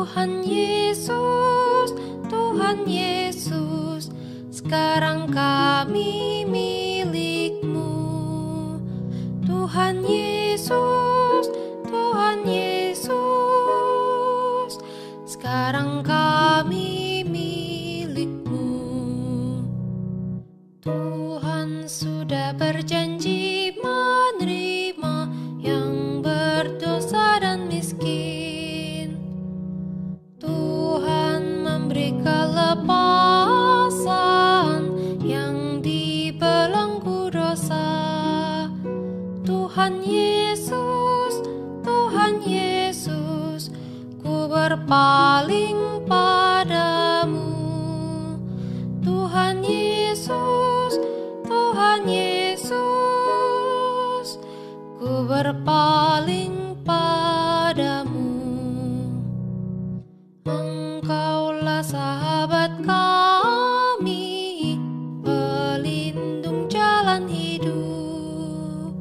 Tuhan Yesus, Tuhan Yesus, sekarang kami milik-Mu. Tuhan Yesus, Tuhan Yesus, sekarang kami milik-Mu. Tuhan sudah berjanji menerima yang berdosa dan miskin. Tuhan memberi kelepasan yang dibelenggu dosa. Tuhan Yesus, Tuhan Yesus, ku berpaling padamu. Tuhan Yesus, Tuhan Yesus, ku berpaling padamu. Engkaulah sahabat kami, pelindung jalan hidup.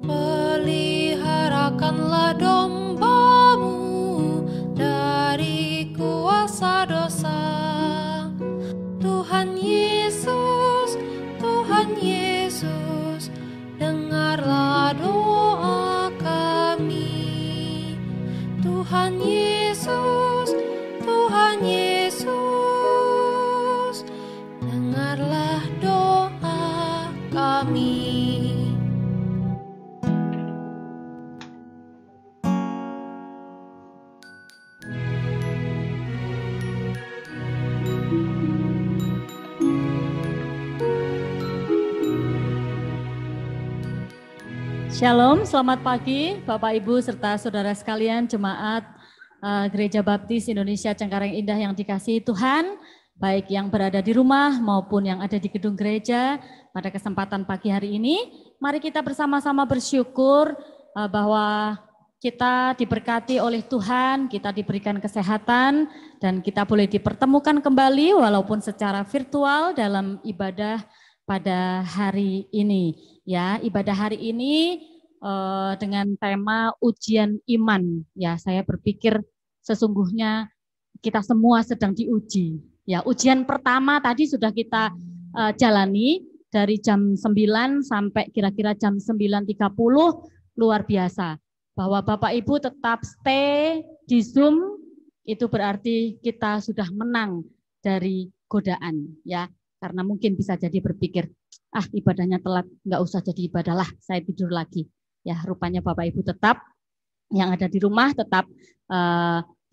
Peliharakanlah domba-Mu dari kuasa dosa. Tuhan Yesus, Tuhan Yesus, dengarlah doa kami. Tuhan Yesus, Tuhan Yesus, dengarlah doa kami. Shalom, selamat pagi Bapak Ibu serta saudara sekalian jemaat Gereja Baptis Indonesia Cengkareng Indah yang dikasihi Tuhan, baik yang berada di rumah maupun yang ada di gedung gereja. Pada kesempatan pagi hari ini, mari kita bersama-sama bersyukur bahwa kita diberkati oleh Tuhan, kita diberikan kesehatan dan kita boleh dipertemukan kembali walaupun secara virtual dalam ibadah pada hari ini. Ya, ibadah hari ini dengan tema ujian iman. Ya, saya berpikir sesungguhnya kita semua sedang diuji. Ya, ujian pertama tadi sudah kita jalani dari jam 9 sampai kira-kira jam 9.30, luar biasa. Bahwa Bapak Ibu tetap stay di Zoom, itu berarti kita sudah menang dari godaan, ya. Karena mungkin bisa jadi berpikir, ibadahnya telat, nggak usah jadi ibadah lah, saya tidur lagi. Ya, rupanya Bapak Ibu tetap yang ada di rumah tetap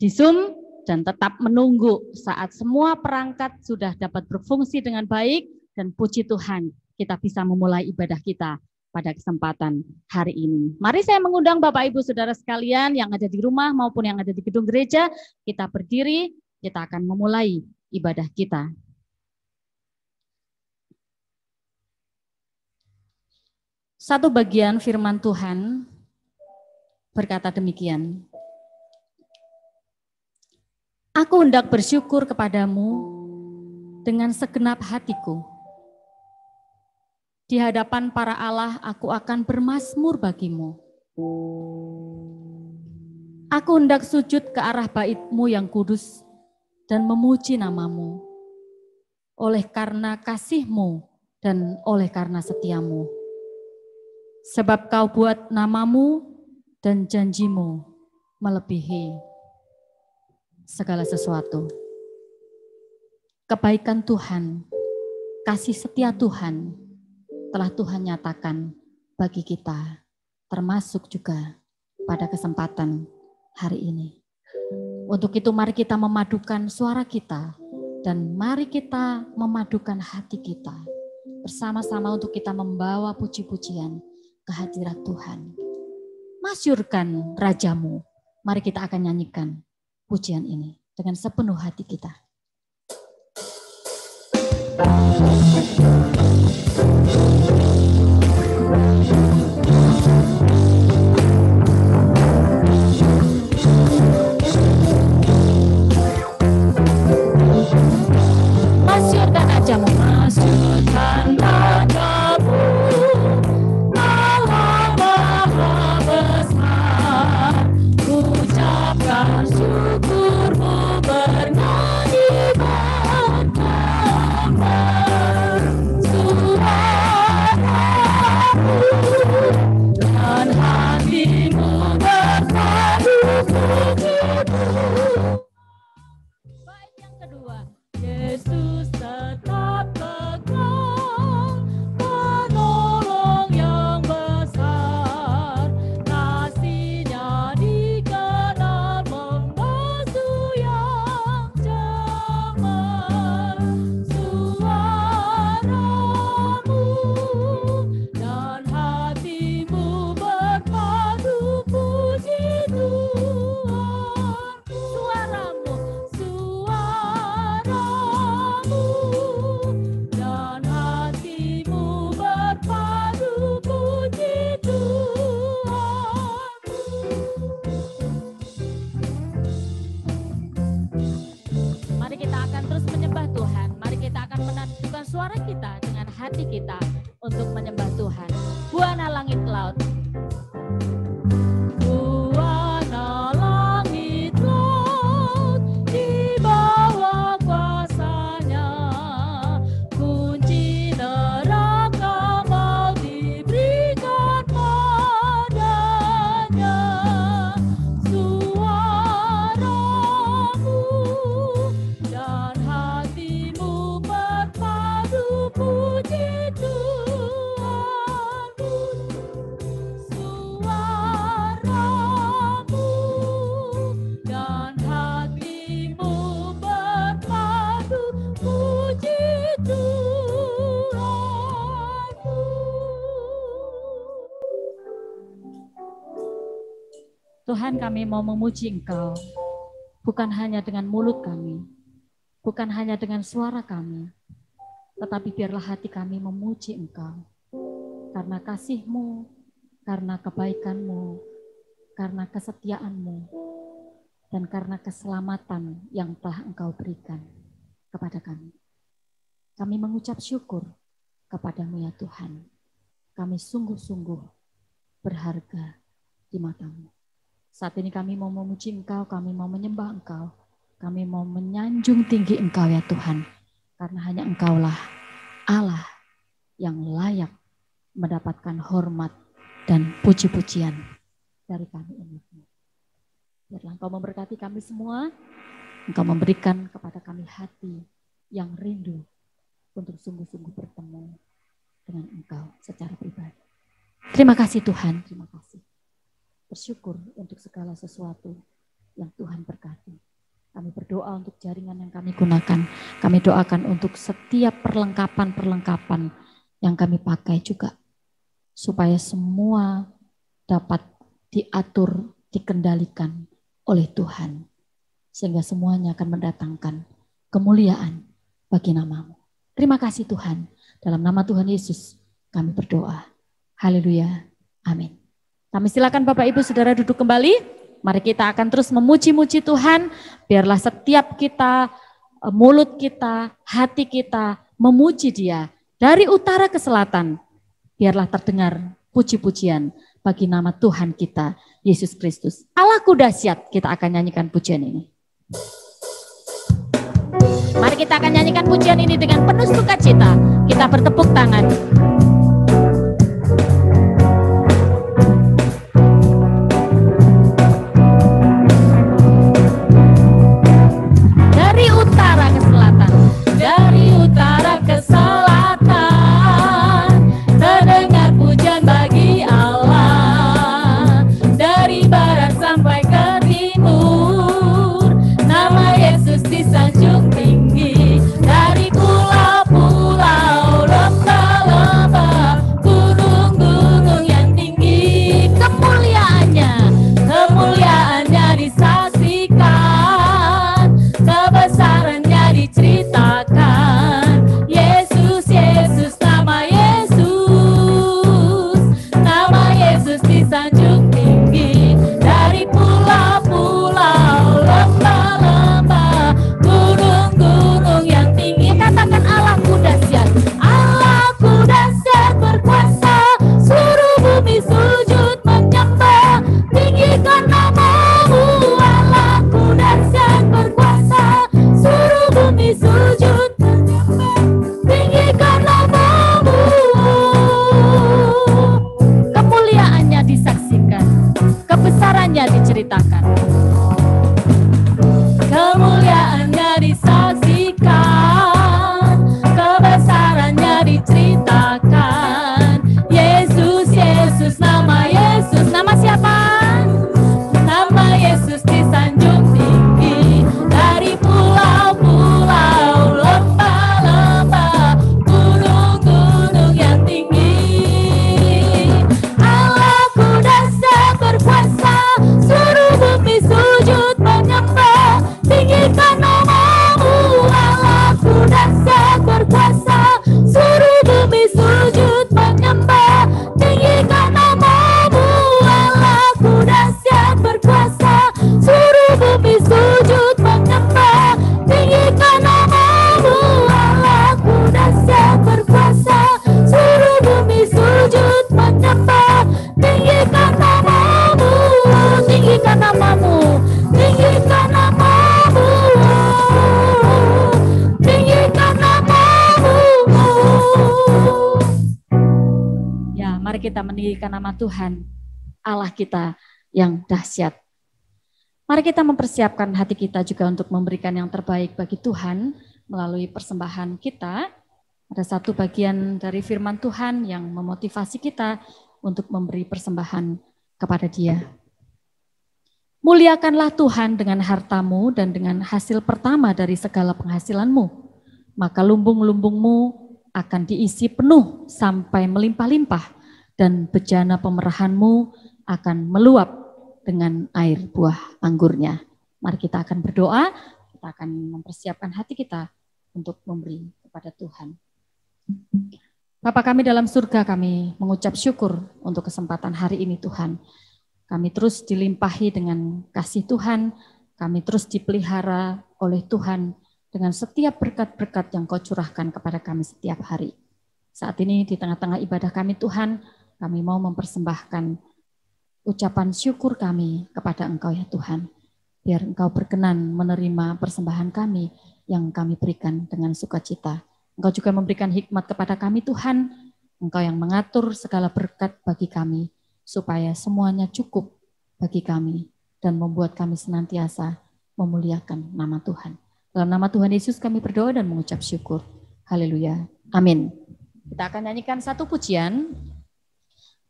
di Zoom dan tetap menunggu saat semua perangkat sudah dapat berfungsi dengan baik dan puji Tuhan kita bisa memulai ibadah kita pada kesempatan hari ini. Mari saya mengundang Bapak Ibu Saudara sekalian yang ada di rumah maupun yang ada di gedung gereja, kita berdiri, kita akan memulai ibadah kita. Satu bagian firman Tuhan berkata demikian. Aku hendak bersyukur kepadamu dengan segenap hatiku. Di hadapan para Allah aku akan bermazmur bagimu. Aku hendak sujud ke arah bait-Mu yang kudus dan memuji nama-Mu. Oleh karena kasih-Mu dan oleh karena setia-Mu. Sebab Kau buat nama-Mu dan janji-Mu melebihi segala sesuatu. Kebaikan Tuhan, kasih setia Tuhan telah Tuhan nyatakan bagi kita, termasuk juga pada kesempatan hari ini. Untuk itu mari kita memadukan suara kita dan mari kita memadukan hati kita bersama-sama untuk kita membawa puji-pujian kehadirat Tuhan. Masyurkan Raja-Mu. Mari kita akan nyanyikan pujian ini dengan sepenuh hati kita. Masyurkan Raja-Mu. Masyurkan Raja-Mu. Syukur Bait yang kedua, Yesus tetap kekal, penolong yang besar, kasih-Nya dikenal membasuh yang cemar. Suaramu dan hatimu berpadu puji Tuhan. Suaramu dan hatimu berpadu puji Tuhan. Mari kita akan terus menyembah Tuhan. Mari kita akan menanjungkan suara kita dengan hati kita untuk menyembah Tuhan. Buana langit laut. Buana langit laut di bawah kuasa-Nya. Kunci neraka maut diberikan padanya. Suaramu dan hatimu berpadu puji Tuhan. Suaramu dan hatimu berpadu puji Tuhan. Tuhan, kami mau memuji Engkau, bukan hanya dengan mulut kami, bukan hanya dengan suara kami, tetapi biarlah hati kami memuji Engkau. Karena kasih-Mu, karena kebaikan-Mu, karena kesetiaan-Mu, dan karena keselamatan yang telah Engkau berikan kepada kami. Kami mengucap syukur kepada-Mu ya Tuhan. Kami sungguh-sungguh berharga di mata-Mu. Saat ini kami mau memuji Engkau, kami mau menyembah Engkau, kami mau menyanjung tinggi Engkau ya Tuhan. Karena hanya Engkaulah Allah yang layak mendapatkan hormat dan puji-pujian dari kami umat-Mu. Biarlah Engkau memberkati kami semua, Engkau memberikan kepada kami hati yang rindu untuk sungguh-sungguh bertemu dengan Engkau secara pribadi. Terima kasih Tuhan, terima kasih. Bersyukur untuk segala sesuatu yang Tuhan berkati. Kami berdoa untuk jaringan yang kami gunakan. Kami doakan untuk setiap perlengkapan-perlengkapan yang kami pakai juga. Supaya semua dapat diatur, dikendalikan oleh Tuhan. Sehingga semuanya akan mendatangkan kemuliaan bagi nama-Mu. Terima kasih Tuhan. Dalam nama Tuhan Yesus kami berdoa. Haleluya. Amin. Kami silakan Bapak Ibu Saudara duduk kembali. Mari kita akan terus memuji-muji Tuhan. Biarlah setiap kita, mulut kita, hati kita memuji Dia. Dari utara ke selatan, biarlah terdengar puji-pujian bagi nama Tuhan kita, Yesus Kristus. Allahku dahsyat, kita akan nyanyikan pujian ini. Mari kita akan nyanyikan pujian ini dengan penuh sukacita. Kita bertepuk tangan. Sanjung tinggi dari pulau-pulau, lembah-lembah tinggikan namamu, Allahku dahsyat berkuasa, seluruh bumi sujud menyembah. Tinggikan namamu, Allahku dahsyat berkuasa, seluruh bumi sujud menyembah. Tinggikan namamu, Allahku dahsyat berkuasa, seluruh bumi sujud menyembah. Tinggikan namamu, tinggikan namamu, tinggikan namamu, tinggikan namamu. Ya, mari kita meninggikan nama Tuhan, Allah kita yang dahsyat. Mari kita mempersiapkan hati kita juga untuk memberikan yang terbaik bagi Tuhan melalui persembahan kita. Ada satu bagian dari firman Tuhan yang memotivasi kita untuk memberi persembahan kepada Dia. Muliakanlah Tuhan dengan hartamu dan dengan hasil pertama dari segala penghasilanmu, maka lumbung-lumbungmu akan diisi penuh sampai melimpah-limpah, dan bejana pemerahanmu akan meluap dengan air buah anggurnya. Mari kita akan berdoa, kita akan mempersiapkan hati kita untuk memberi kepada Tuhan. Bapa kami dalam surga, kami mengucap syukur untuk kesempatan hari ini Tuhan. Kami terus dilimpahi dengan kasih Tuhan, kami terus dipelihara oleh Tuhan dengan setiap berkat-berkat yang Kau curahkan kepada kami setiap hari. Saat ini di tengah-tengah ibadah kami Tuhan, kami mau mempersembahkan ucapan syukur kami kepada Engkau ya Tuhan. Biar Engkau berkenan menerima persembahan kami yang kami berikan dengan sukacita. Engkau juga memberikan hikmat kepada kami Tuhan. Engkau yang mengatur segala berkat bagi kami, supaya semuanya cukup bagi kami dan membuat kami senantiasa memuliakan nama Tuhan. Dalam nama Tuhan Yesus kami berdoa dan mengucap syukur. Haleluya. Amin. Kita akan nyanyikan satu pujian.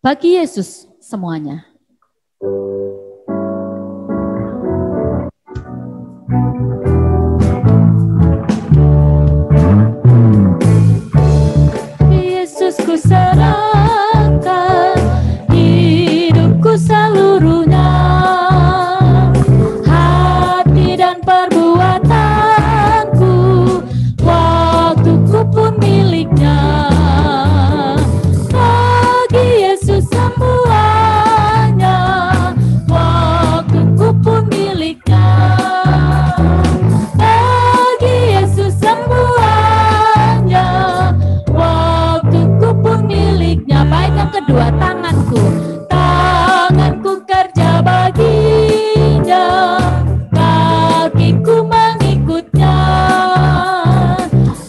Bagi Yesus semuanya. Yesusku serahkan hidupku seluruhnya, hati dan perbuatanku, waktuku pun miliknya. Bagi Yesus semuanya, waktuku pun miliknya. Bagi Yesus semuanya, waktuku pun miliknya. Baik, yang kedua, tanganku kerja baginya, kakiku mengikutnya,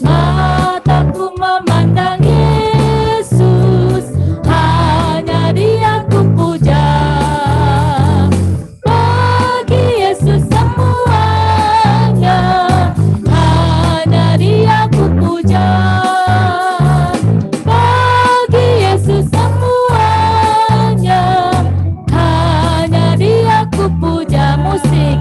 mataku memandang Yesus, hanya Dia ku puja. Bagi Yesus semuanya, hanya Dia ku puja. Bagi Yesus semuanya, hanya Dia ku puja. Musik.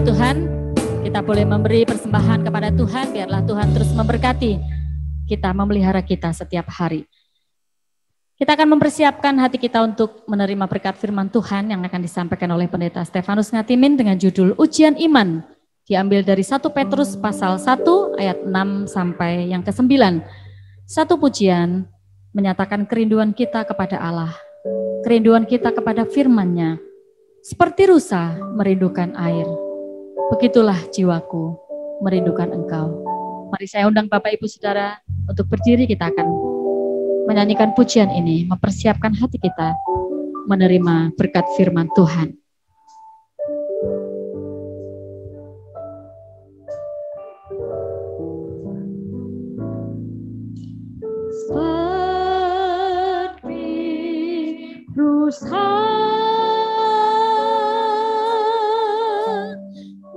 Tuhan, kita boleh memberi persembahan kepada Tuhan, biarlah Tuhan terus memberkati kita, memelihara kita setiap hari. Kita akan mempersiapkan hati kita untuk menerima berkat firman Tuhan yang akan disampaikan oleh Pendeta Stefanus Ngatimin dengan judul Ujian Iman, diambil dari 1 Petrus pasal 1 ayat 6 sampai yang ke-9. Satu pujian menyatakan kerinduan kita kepada Allah, kerinduan kita kepada firman-Nya. Seperti rusa merindukan air, begitulah jiwaku merindukan Engkau. Mari saya undang Bapak Ibu Saudara untuk berdiri, kita akan menyanyikan pujian ini, mempersiapkan hati kita menerima berkat firman Tuhan. Tuhan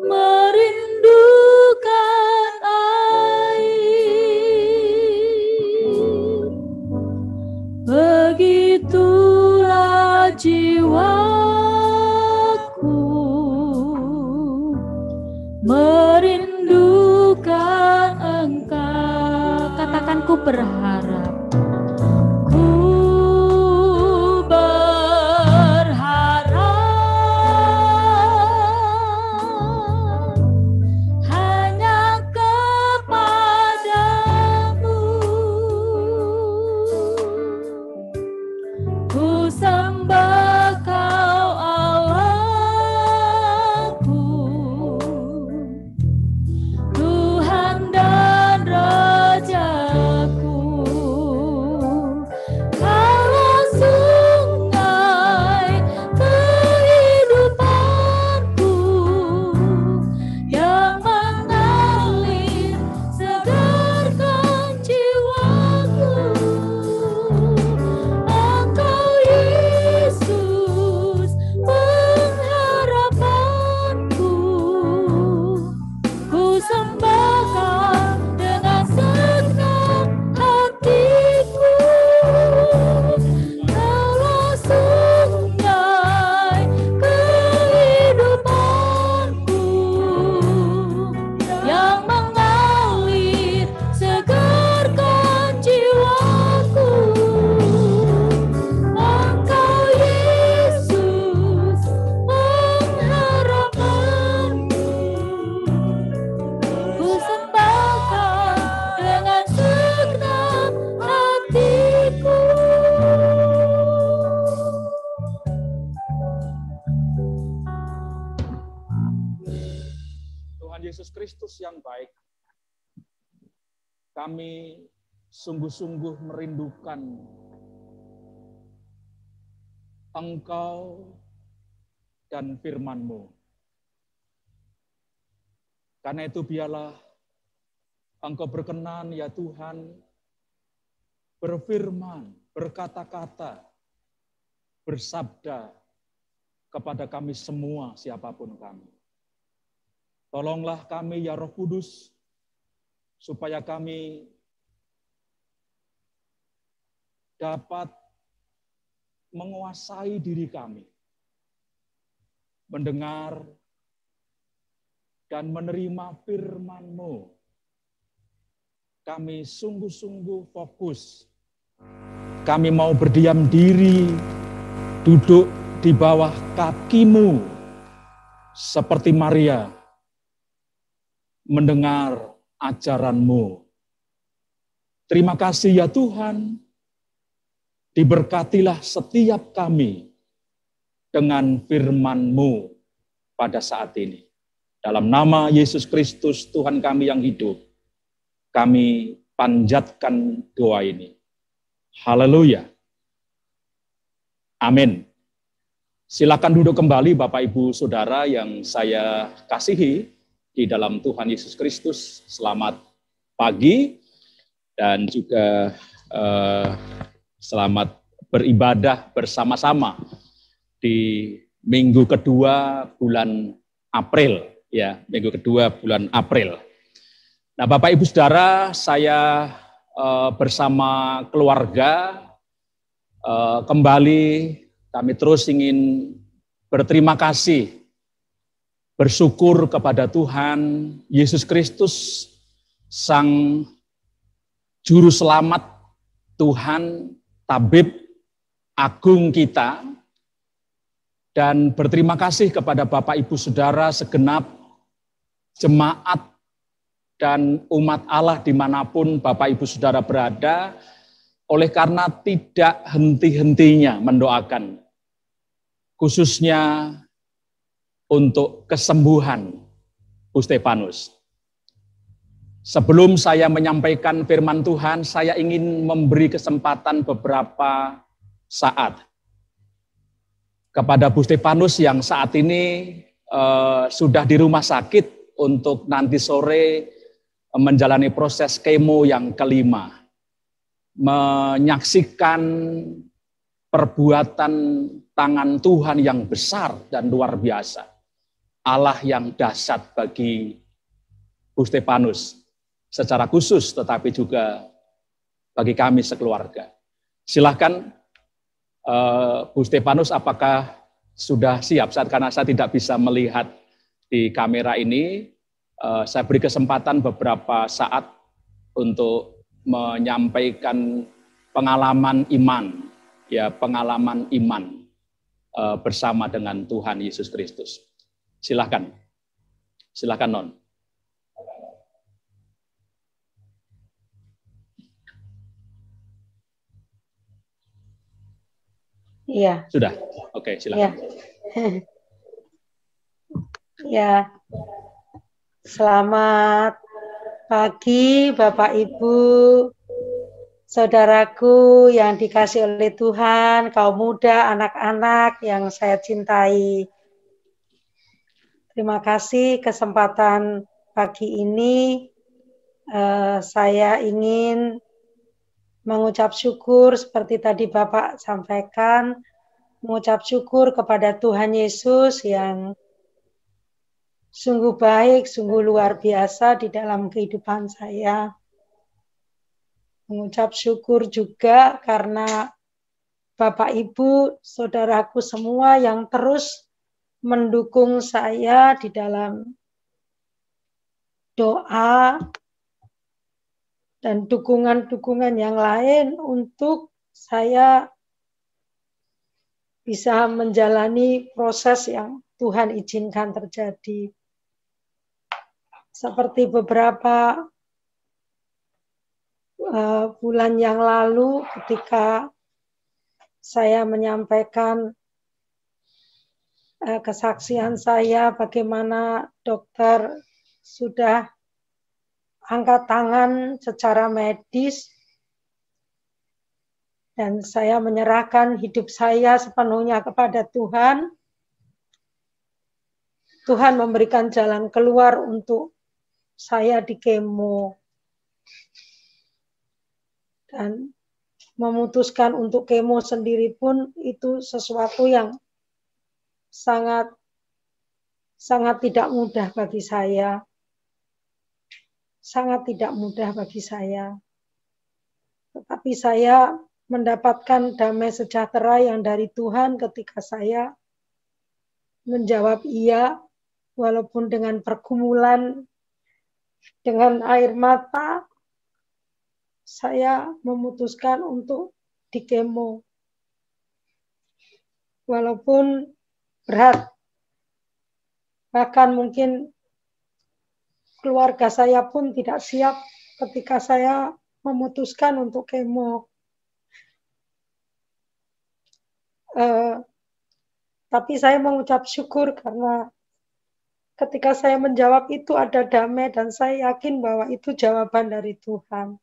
merindukan air, begitulah jiwaku merindukan Engkau. Katakan ku berharap, ku berharap hanya kepadamu. Ku sembah Kau Allahku, Tuhan dan Rajaku. Kaulah sungai kehidupanku yang mengalir segarkan jiwaku. Engkau Yesus pengharapanku, ku sembah Kau dengan segenap hatiku. Kaulah sungai kehidupanku yang mengalir segarkan jiwaku. Engkau Yesus pengharapanku, ku sembah Kau dengan segenap hatiku. Tuhan Yesus Kristus yang baik, kami sungguh-sungguh merindukan Engkau dan firman-Mu. Karena itu biarlah Engkau berkenan ya Tuhan, berfirman, berkata-kata, bersabda kepada kami semua siapapun kami. Tolonglah kami ya Roh Kudus, supaya kami dapat menguasai diri kami, mendengar dan menerima firman-Mu. Kami sungguh-sungguh fokus. Kami mau berdiam diri, duduk di bawah kaki-Mu, seperti Maria, mendengar ajaran-Mu. Terima kasih ya Tuhan, diberkatilah setiap kami dengan firman-Mu pada saat ini. Dalam nama Yesus Kristus, Tuhan kami yang hidup, kami panjatkan doa ini. Haleluya. Amin. Silakan duduk kembali Bapak Ibu Saudara yang saya kasihi di dalam Tuhan Yesus Kristus. Selamat pagi dan juga selamat beribadah bersama-sama di minggu kedua bulan April, ya, minggu kedua bulan April. Nah, Bapak Ibu Saudara, saya bersama keluarga kembali kami terus ingin berterima kasih, bersyukur kepada Tuhan Yesus Kristus, Sang Juru Selamat, Tuhan, Tabib Agung kita, dan berterima kasih kepada Bapak Ibu Saudara segenap jemaat dan umat Allah dimanapun Bapak Ibu Saudara berada, oleh karena tidak henti-hentinya mendoakan, khususnya untuk kesembuhan Bu Stefanus. Sebelum saya menyampaikan firman Tuhan, saya ingin memberi kesempatan beberapa saat kepada Bu Stefanus yang saat ini sudah di rumah sakit untuk nanti sore menjalani proses kemo yang kelima. Menyaksikan perbuatan tangan Tuhan yang besar dan luar biasa. Allah yang dahsyat bagi Bu Stefanus secara khusus, tetapi juga bagi kami sekeluarga. Silahkan Bu Stefanus, apakah sudah siap? Karena saya tidak bisa melihat di kamera ini, saya beri kesempatan beberapa saat untuk menyampaikan pengalaman iman, ya, pengalaman iman bersama dengan Tuhan Yesus Kristus. Silakan, silakan Non. Iya. Sudah, oke, silakan. Ya, selamat pagi Bapak Ibu, saudaraku yang dikasih oleh Tuhan, kaum muda, anak-anak yang saya cintai. Terima kasih kesempatan pagi ini. Saya ingin mengucap syukur seperti tadi Bapak sampaikan, mengucap syukur kepada Tuhan Yesus yang sungguh baik, sungguh luar biasa di dalam kehidupan saya. Mengucap syukur juga karena Bapak Ibu, saudaraku semua yang terus mendukung saya di dalam doa dan dukungan-dukungan yang lain untuk saya bisa menjalani proses yang Tuhan izinkan terjadi. Seperti beberapa bulan yang lalu ketika saya menyampaikan kesaksian saya bagaimana dokter sudah angkat tangan secara medis dan saya menyerahkan hidup saya sepenuhnya kepada Tuhan. Tuhan memberikan jalan keluar untuk saya di kemo dan memutuskan untuk kemo sendiri pun itu sesuatu yang sangat tidak mudah bagi saya. Sangat tidak mudah bagi saya. Tetapi saya mendapatkan damai sejahtera yang dari Tuhan ketika saya menjawab iya, walaupun dengan pergumulan, dengan air mata, saya memutuskan untuk dikemo. Walaupun berat, bahkan mungkin keluarga saya pun tidak siap ketika saya memutuskan untuk kemo. Tapi saya mengucap syukur karena ketika saya menjawab itu ada damai dan saya yakin bahwa itu jawaban dari Tuhan.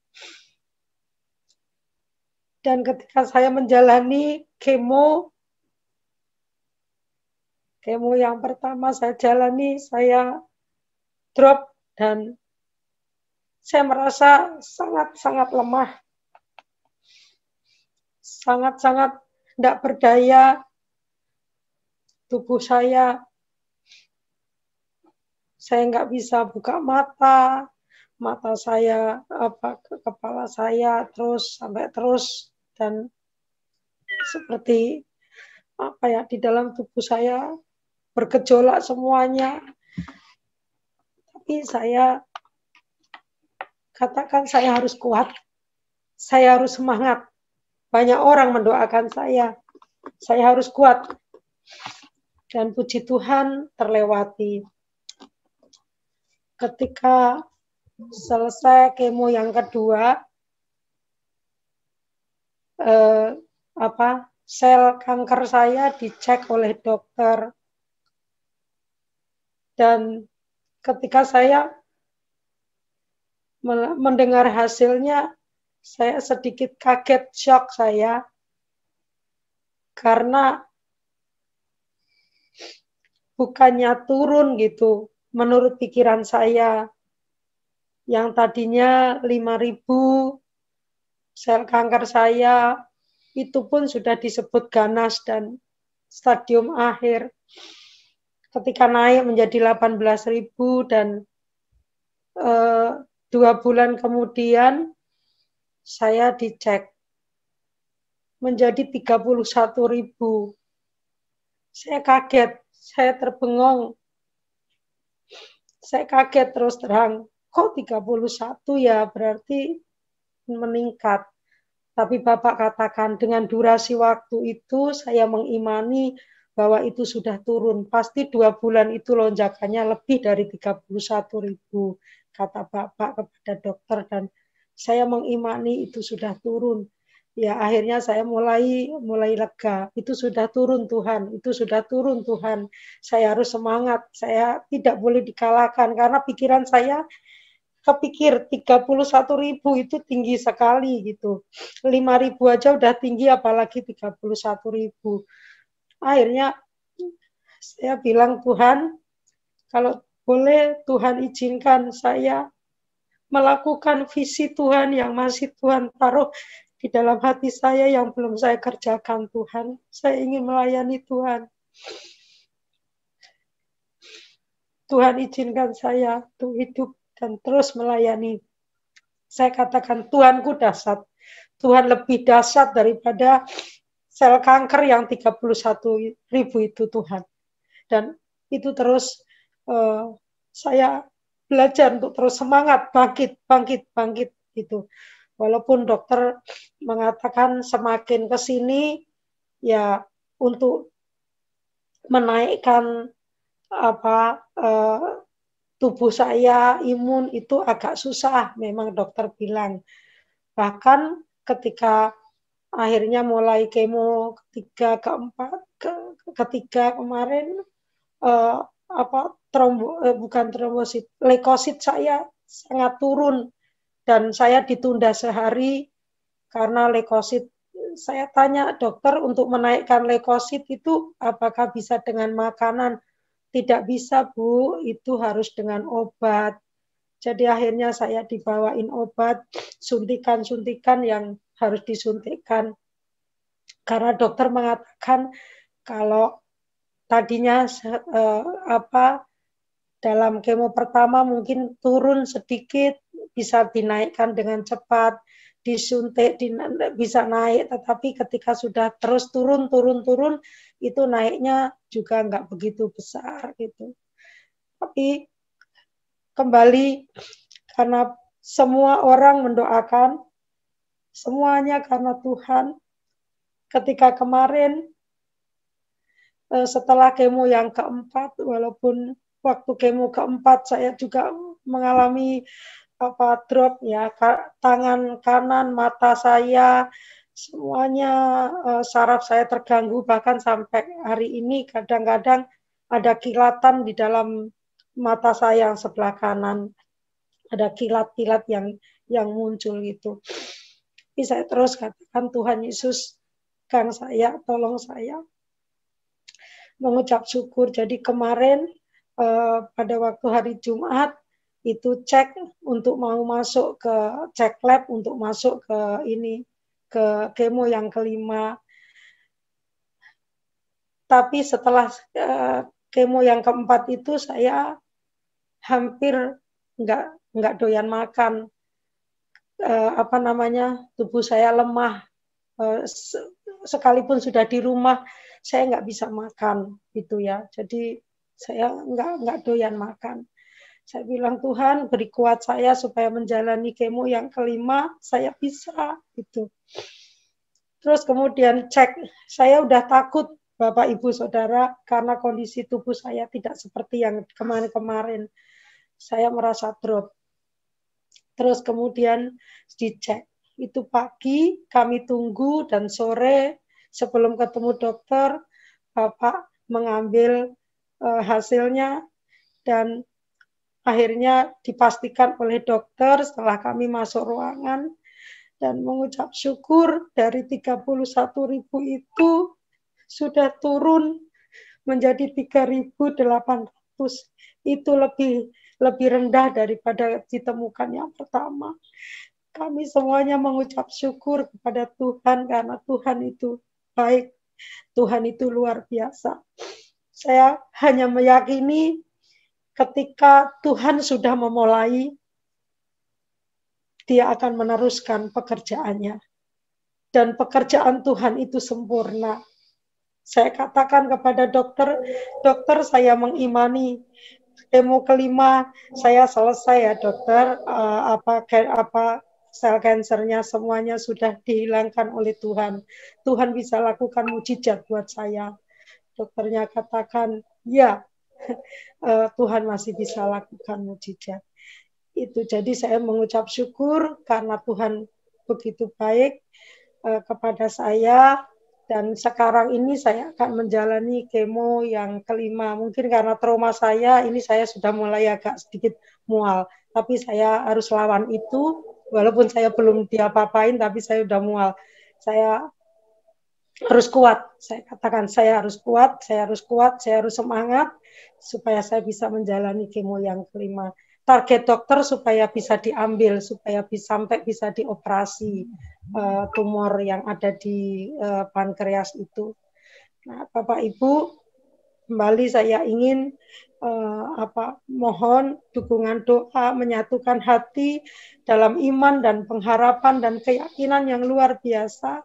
Dan ketika saya menjalani kemo yang pertama saya jalani, saya drop dan saya merasa sangat-sangat lemah. Sangat-sangat tidak berdaya. Tubuh saya nggak bisa buka mata saya ke kepala saya terus dan seperti di dalam tubuh saya bergejolak semuanya. Tapi saya katakan saya harus kuat, saya harus semangat. Banyak orang mendoakan saya harus kuat. Dan puji Tuhan terlewati. Ketika selesai kemo yang kedua, sel kanker saya dicek oleh dokter. Dan ketika saya mendengar hasilnya, saya sedikit kaget, shock saya. Karena bukannya turun gitu, menurut pikiran saya. Yang tadinya 5.000 sel kanker saya itu pun sudah disebut ganas dan stadium akhir. Ketika naik menjadi 18.000 dan 2 bulan kemudian saya dicek menjadi 31.000. Saya kaget, saya terbengong. Saya kaget terus terang, kok 31 ya, berarti meningkat. Tapi Bapak katakan dengan durasi waktu itu saya mengimani bahwa itu sudah turun. Pasti 2 bulan itu lonjakannya lebih dari 31.000, kata Bapak kepada dokter, dan saya mengimani itu sudah turun. Ya akhirnya saya mulai lega. Itu sudah turun Tuhan, itu sudah turun Tuhan. Saya harus semangat, saya tidak boleh dikalahkan karena pikiran saya kepikir 31.000 itu tinggi sekali gitu. 5.000 aja udah tinggi apalagi 31.000. Akhirnya saya bilang, Tuhan, kalau boleh Tuhan izinkan saya melakukan visi Tuhan yang masih Tuhan taruh di dalam hati saya yang belum saya kerjakan Tuhan. Saya ingin melayani Tuhan. Tuhan izinkan saya untuk hidup dan terus melayani. Saya katakan Tuhanku dahsyat. Tuhan lebih dahsyat daripada sel kanker yang 31.000 itu Tuhan. Dan itu terus saya belajar untuk terus semangat, bangkit gitu. Walaupun dokter mengatakan semakin ke sini ya untuk menaikkan tubuh saya, imun itu agak susah, memang dokter bilang. Bahkan ketika akhirnya mulai kemo ketiga kemarin trombosit, leukosit saya sangat turun dan saya ditunda sehari karena leukosit. Saya tanya dokter, untuk menaikkan leukosit itu apakah bisa dengan makanan? Tidak bisa Bu, itu harus dengan obat. Jadi akhirnya saya dibawain obat, suntikan-suntikan yang harus disuntikkan. Karena dokter mengatakan kalau tadinya dalam kemo pertama mungkin turun sedikit, bisa dinaikkan dengan cepat, disuntik bisa naik, tetapi ketika sudah terus turun, itu naiknya juga nggak begitu besar gitu. Tapi kembali, karena semua orang mendoakan, semuanya karena Tuhan. Ketika kemarin setelah kemo yang keempat, walaupun waktu kemo keempat saya juga mengalami drop ya, tangan kanan, mata saya, semuanya saraf saya terganggu, bahkan sampai hari ini kadang-kadang ada kilatan di dalam mata saya yang sebelah kanan, ada kilat-kilat yang muncul gitu. Tapi saya terus katakan, Tuhan Yesus, kan saya, tolong saya, mengucap syukur. Jadi kemarin pada waktu hari Jumat itu cek untuk mau masuk ke cek lab untuk masuk ke kemo yang kelima. Tapi setelah kemo yang keempat itu saya hampir nggak doyan makan. Tubuh saya lemah. Sekalipun sudah di rumah, saya nggak bisa makan gitu ya. Jadi saya nggak doyan makan. Saya bilang, Tuhan beri kuat saya supaya menjalani kemo yang kelima, saya bisa gitu. Terus kemudian cek, saya udah takut Bapak Ibu Saudara karena kondisi tubuh saya tidak seperti yang kemarin-kemarin. Saya merasa drop. Terus kemudian dicek. Itu pagi kami tunggu dan sore sebelum ketemu dokter, Bapak mengambil hasilnya dan akhirnya dipastikan oleh dokter setelah kami masuk ruangan dan mengucap syukur dari 31.000 itu sudah turun menjadi 3.800. Itu lebih rendah daripada ditemukan yang pertama. Kami semuanya mengucap syukur kepada Tuhan karena Tuhan itu baik. Tuhan itu luar biasa. Saya hanya meyakini ketika Tuhan sudah memulai, Dia akan meneruskan pekerjaannya. Dan pekerjaan Tuhan itu sempurna. Saya katakan kepada dokter, dokter saya mengimani kemo kelima saya selesai ya dokter, sel kansernya semuanya sudah dihilangkan oleh Tuhan. Tuhan bisa lakukan mujizat buat saya. Dokternya katakan, ya, Tuhan masih bisa lakukan mujizat. Itu jadi saya mengucap syukur karena Tuhan begitu baik kepada saya. Dan sekarang ini saya akan menjalani kemo yang kelima. Mungkin karena trauma saya, ini saya sudah mulai agak sedikit mual. Tapi saya harus lawan itu, walaupun saya belum diapa-apain, tapi saya sudah mual. Saya harus kuat. Saya katakan saya harus kuat, saya harus semangat, supaya saya bisa menjalani kemo yang kelima. Target dokter supaya bisa diambil, supaya sampai bisa dioperasi tumor yang ada di pankreas itu. Nah, Bapak Ibu, kembali saya ingin mohon dukungan doa, menyatukan hati dalam iman dan pengharapan dan keyakinan yang luar biasa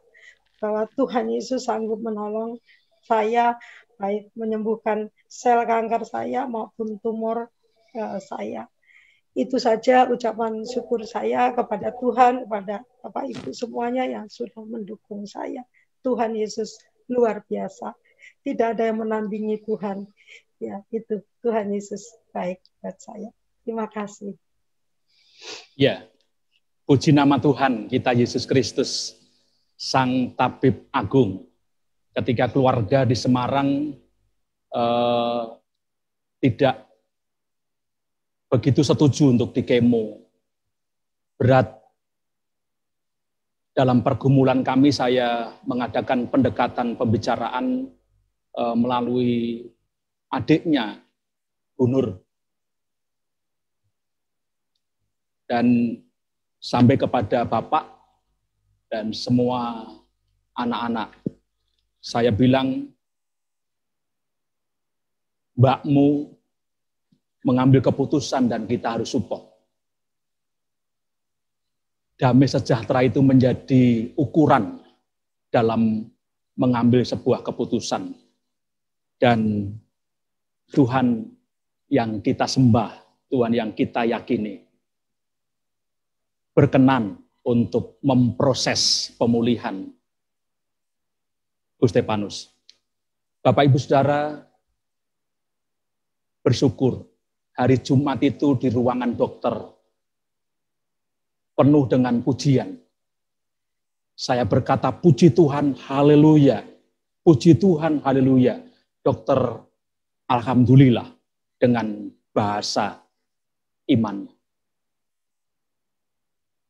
bahwa Tuhan Yesus sanggup menolong saya, baik menyembuhkan sel kanker saya maupun tumor saya. Itu saja ucapan syukur saya kepada Tuhan, kepada Bapak Ibu semuanya yang sudah mendukung saya. Tuhan Yesus luar biasa. Tidak ada yang menandingi Tuhan. Ya, itu Tuhan Yesus baik buat saya. Terima kasih. Ya, puji nama Tuhan kita Yesus Kristus, Sang Tabib Agung. Ketika keluarga di Semarang tidak begitu setuju untuk dikemo. Berat. Dalam pergumulan kami saya mengadakan pendekatan pembicaraan melalui adiknya, Bu Nur. Dan sampai kepada Bapak dan semua anak-anak. Saya bilang, mbakmu mengambil keputusan dan kita harus support. Damai sejahtera itu menjadi ukuran dalam mengambil sebuah keputusan. Dan Tuhan yang kita sembah, Tuhan yang kita yakini, berkenan untuk memproses pemulihan Bu Stefanus. Bapak Ibu Saudara, bersyukur hari Jumat itu di ruangan dokter penuh dengan pujian. Saya berkata, puji Tuhan, haleluya. Puji Tuhan, haleluya. Dokter, alhamdulillah, dengan bahasa iman.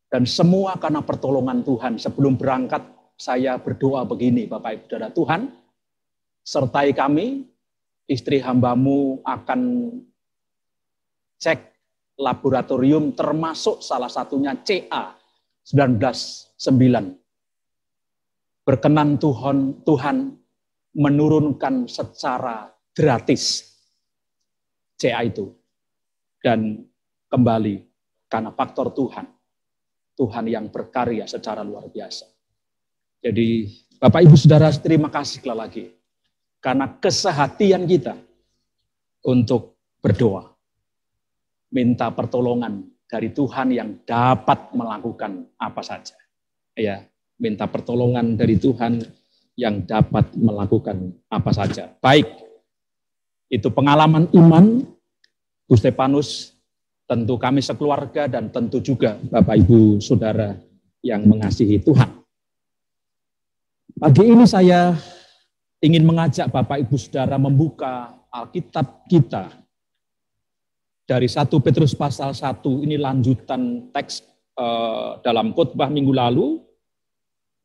Dan semua karena pertolongan Tuhan. Sebelum berangkat, saya berdoa begini, Bapak Ibu Saudara. Tuhan, sertai kami, istri hambamu akan cek laboratorium termasuk salah satunya CA 19-9. Berkenan Tuhan menurunkan secara gratis CA itu. Dan kembali karena faktor Tuhan. Tuhan yang berkarya secara luar biasa. Jadi Bapak Ibu Saudara, terima kasih sekali lagi. Karena kesehatian kita untuk berdoa. Minta pertolongan dari Tuhan yang dapat melakukan apa saja. Ya, minta pertolongan dari Tuhan yang dapat melakukan apa saja. Baik, itu pengalaman iman Bu Stefanus, tentu kami sekeluarga dan tentu juga Bapak Ibu Saudara yang mengasihi Tuhan. Pagi ini saya ingin mengajak Bapak Ibu Saudara membuka Alkitab kita dari 1 Petrus pasal 1, ini lanjutan teks dalam khotbah minggu lalu.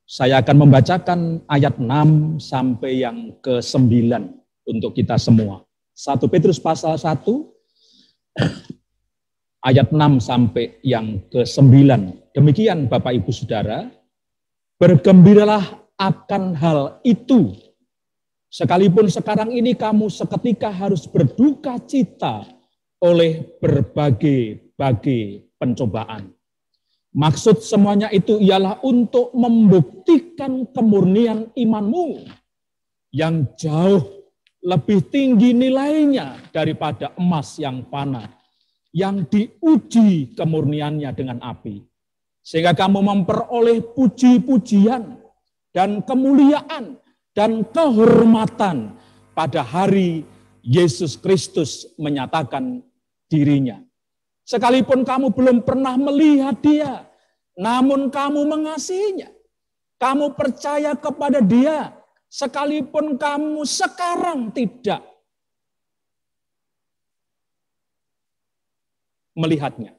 Saya akan membacakan ayat 6 sampai yang ke-9 untuk kita semua. 1 Petrus pasal 1, ayat 6 sampai yang ke-9 Demikian Bapak Ibu Saudara, bergembiralah akan hal itu. Sekalipun sekarang ini kamu seketika harus berduka cita oleh berbagai pencobaan. Maksud semuanya itu ialah untuk membuktikan kemurnian imanmu yang jauh lebih tinggi nilainya daripada emas yang fana, yang diuji kemurniannya dengan api. Sehingga kamu memperoleh puji-pujian dan kemuliaan dan kehormatan pada hari Yesus Kristus menyatakan dirinya. Sekalipun kamu belum pernah melihat dia, namun kamu mengasihinya. Kamu percaya kepada dia, sekalipun kamu sekarang tidak melihatnya.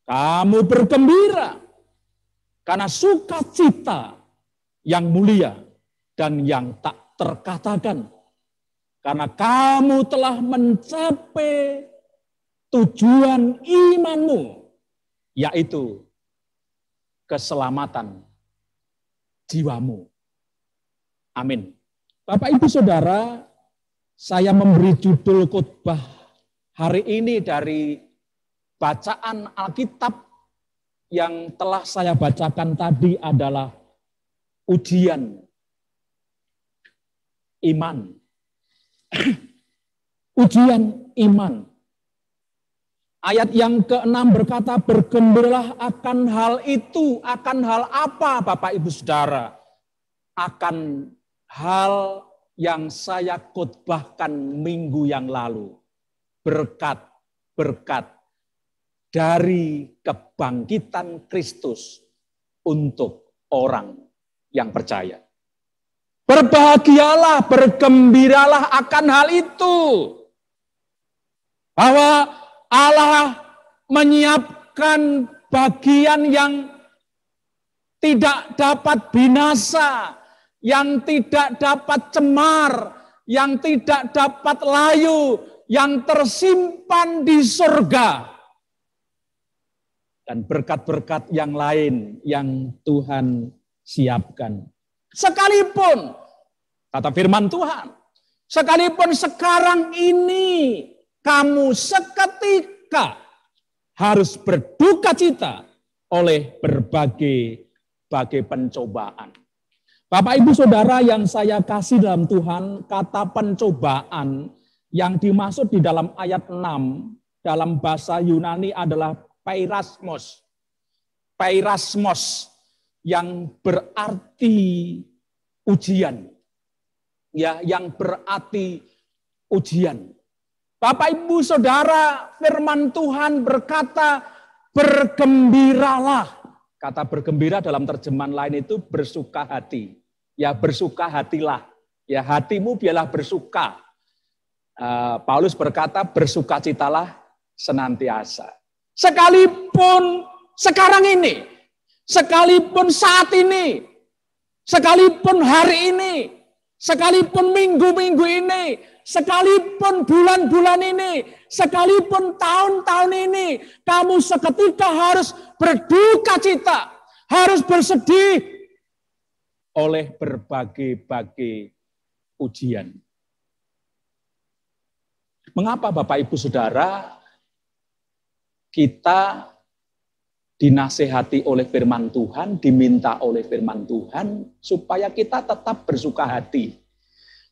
Kamu bergembira karena sukacita yang mulia dan yang tak terkatakan. Karena kamu telah mencapai tujuan imanmu, yaitu keselamatan jiwamu. Amin. Bapak Ibu Saudara, saya memberi judul khotbah hari ini dari bacaan Alkitab yang telah saya bacakan tadi adalah ujian iman. Ujian iman. Ayat yang ke-6 berkata, bergembiralah akan hal itu. Akan hal apa Bapak Ibu Saudara? Akan hal yang saya khotbahkan minggu yang lalu. Berkat-berkat dari kebangkitan Kristus untuk orang yang percaya. Berbahagialah, bergembiralah akan hal itu. Bahwa Allah menyiapkan bagian yang tidak dapat binasa, yang tidak dapat cemar, yang tidak dapat layu, yang tersimpan di surga. Dan berkat-berkat yang lain yang Tuhan siapkan. Sekalipun, kata firman Tuhan, sekalipun sekarang ini kamu seketika harus berduka cita oleh berbagai pencobaan. Bapak Ibu Saudara yang saya kasih dalam Tuhan, kata pencobaan yang dimaksud di dalam ayat 6 dalam bahasa Yunani adalah peirasmos. Peirasmos yang berarti ujian. Ya, yang berarti ujian. Bapak Ibu Saudara, firman Tuhan berkata, bergembiralah. Kata bergembira dalam terjemahan lain itu bersuka hati. Ya, bersuka hatilah. Ya, hatimu biarlah bersuka. Paulus berkata, bersukacitalah senantiasa. Sekalipun sekarang ini, sekalipun saat ini, sekalipun hari ini, sekalipun minggu-minggu ini, sekalipun bulan-bulan ini, sekalipun tahun-tahun ini, kamu seketika harus berduka cita, harus bersedih oleh berbagai ujian. Mengapa Bapak Ibu Saudara kita dinasehati oleh firman Tuhan, diminta oleh firman Tuhan supaya kita tetap bersuka hati?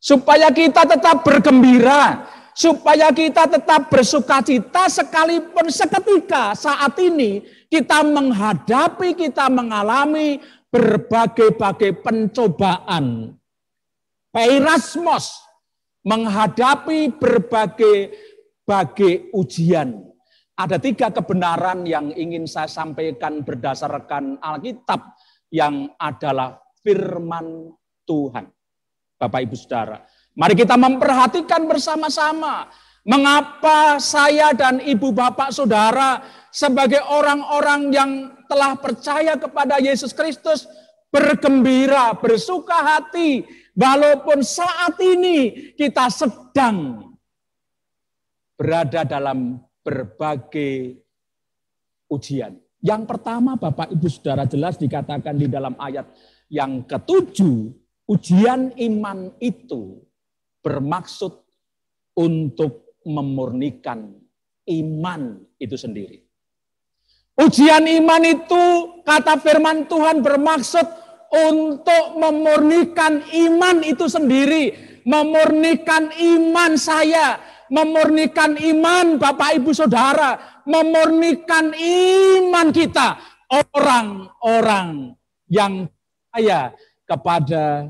Supaya kita tetap bergembira, supaya kita tetap bersukacita sekalipun seketika saat ini kita menghadapi, kita mengalami berbagai pencobaan. Peirasmos, menghadapi berbagai ujian. Ada 3 kebenaran yang ingin saya sampaikan berdasarkan Alkitab yang adalah firman Tuhan. Bapak Ibu Saudara, mari kita memperhatikan bersama-sama mengapa saya dan Ibu Bapak Saudara sebagai orang-orang yang telah percaya kepada Yesus Kristus bergembira, bersuka hati, walaupun saat ini kita sedang berada dalam berbagai ujian. Yang pertama Bapak Ibu Saudara jelas dikatakan di dalam ayat yang ke-7, ujian iman itu bermaksud untuk memurnikan iman itu sendiri. Ujian iman itu kata firman Tuhan bermaksud untuk memurnikan iman itu sendiri. Memurnikan iman saya, memurnikan iman Bapak Ibu Saudara, memurnikan iman kita. Orang-orang yang percaya kepada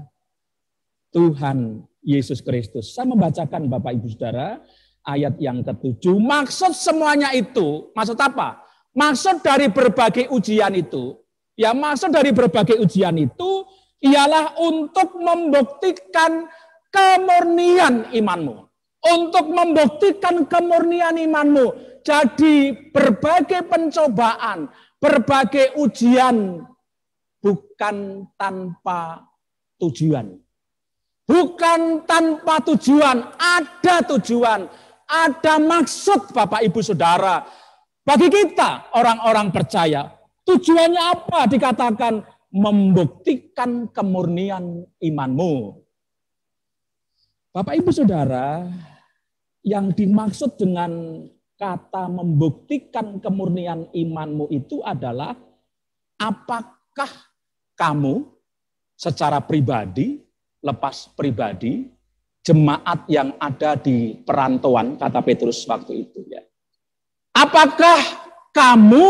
Tuhan Yesus Kristus. Saya membacakan Bapak Ibu Saudara ayat yang ke-7. Maksud semuanya itu, maksud apa? Maksud dari berbagai ujian itu, ya maksud dari berbagai ujian itu ialah untuk membuktikan kemurnian imanmu. Untuk membuktikan kemurnian imanmu. Jadi berbagai pencobaan, berbagai ujian bukan tanpa tujuan. Bukan tanpa tujuan, ada tujuan, ada maksud Bapak Ibu Saudara. Bagi kita orang-orang percaya, tujuannya apa? Dikatakan membuktikan kemurnian imanmu. Bapak Ibu Saudara, yang dimaksud dengan kata membuktikan kemurnian imanmu itu adalah apakah kamu secara pribadi, lepas pribadi, jemaat yang ada di perantauan, kata Petrus waktu itu ya. Apakah kamu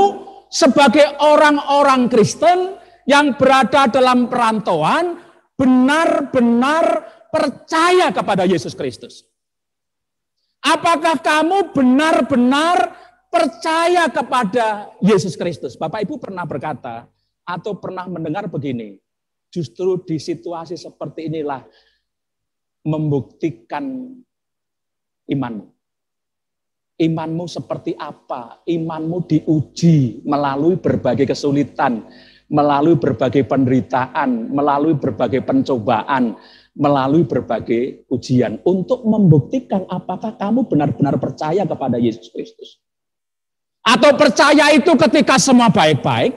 sebagai orang-orang Kristen yang berada dalam perantauan benar-benar percaya kepada Yesus Kristus? Apakah kamu benar-benar percaya kepada Yesus Kristus? Bapak Ibu pernah berkata atau pernah mendengar begini, justru di situasi seperti inilah membuktikan imanmu. Imanmu seperti apa? Imanmu diuji melalui berbagai kesulitan, melalui berbagai penderitaan, melalui berbagai pencobaan, melalui berbagai ujian untuk membuktikan apakah kamu benar-benar percaya kepada Yesus Kristus. Atau percaya itu ketika semua baik-baik?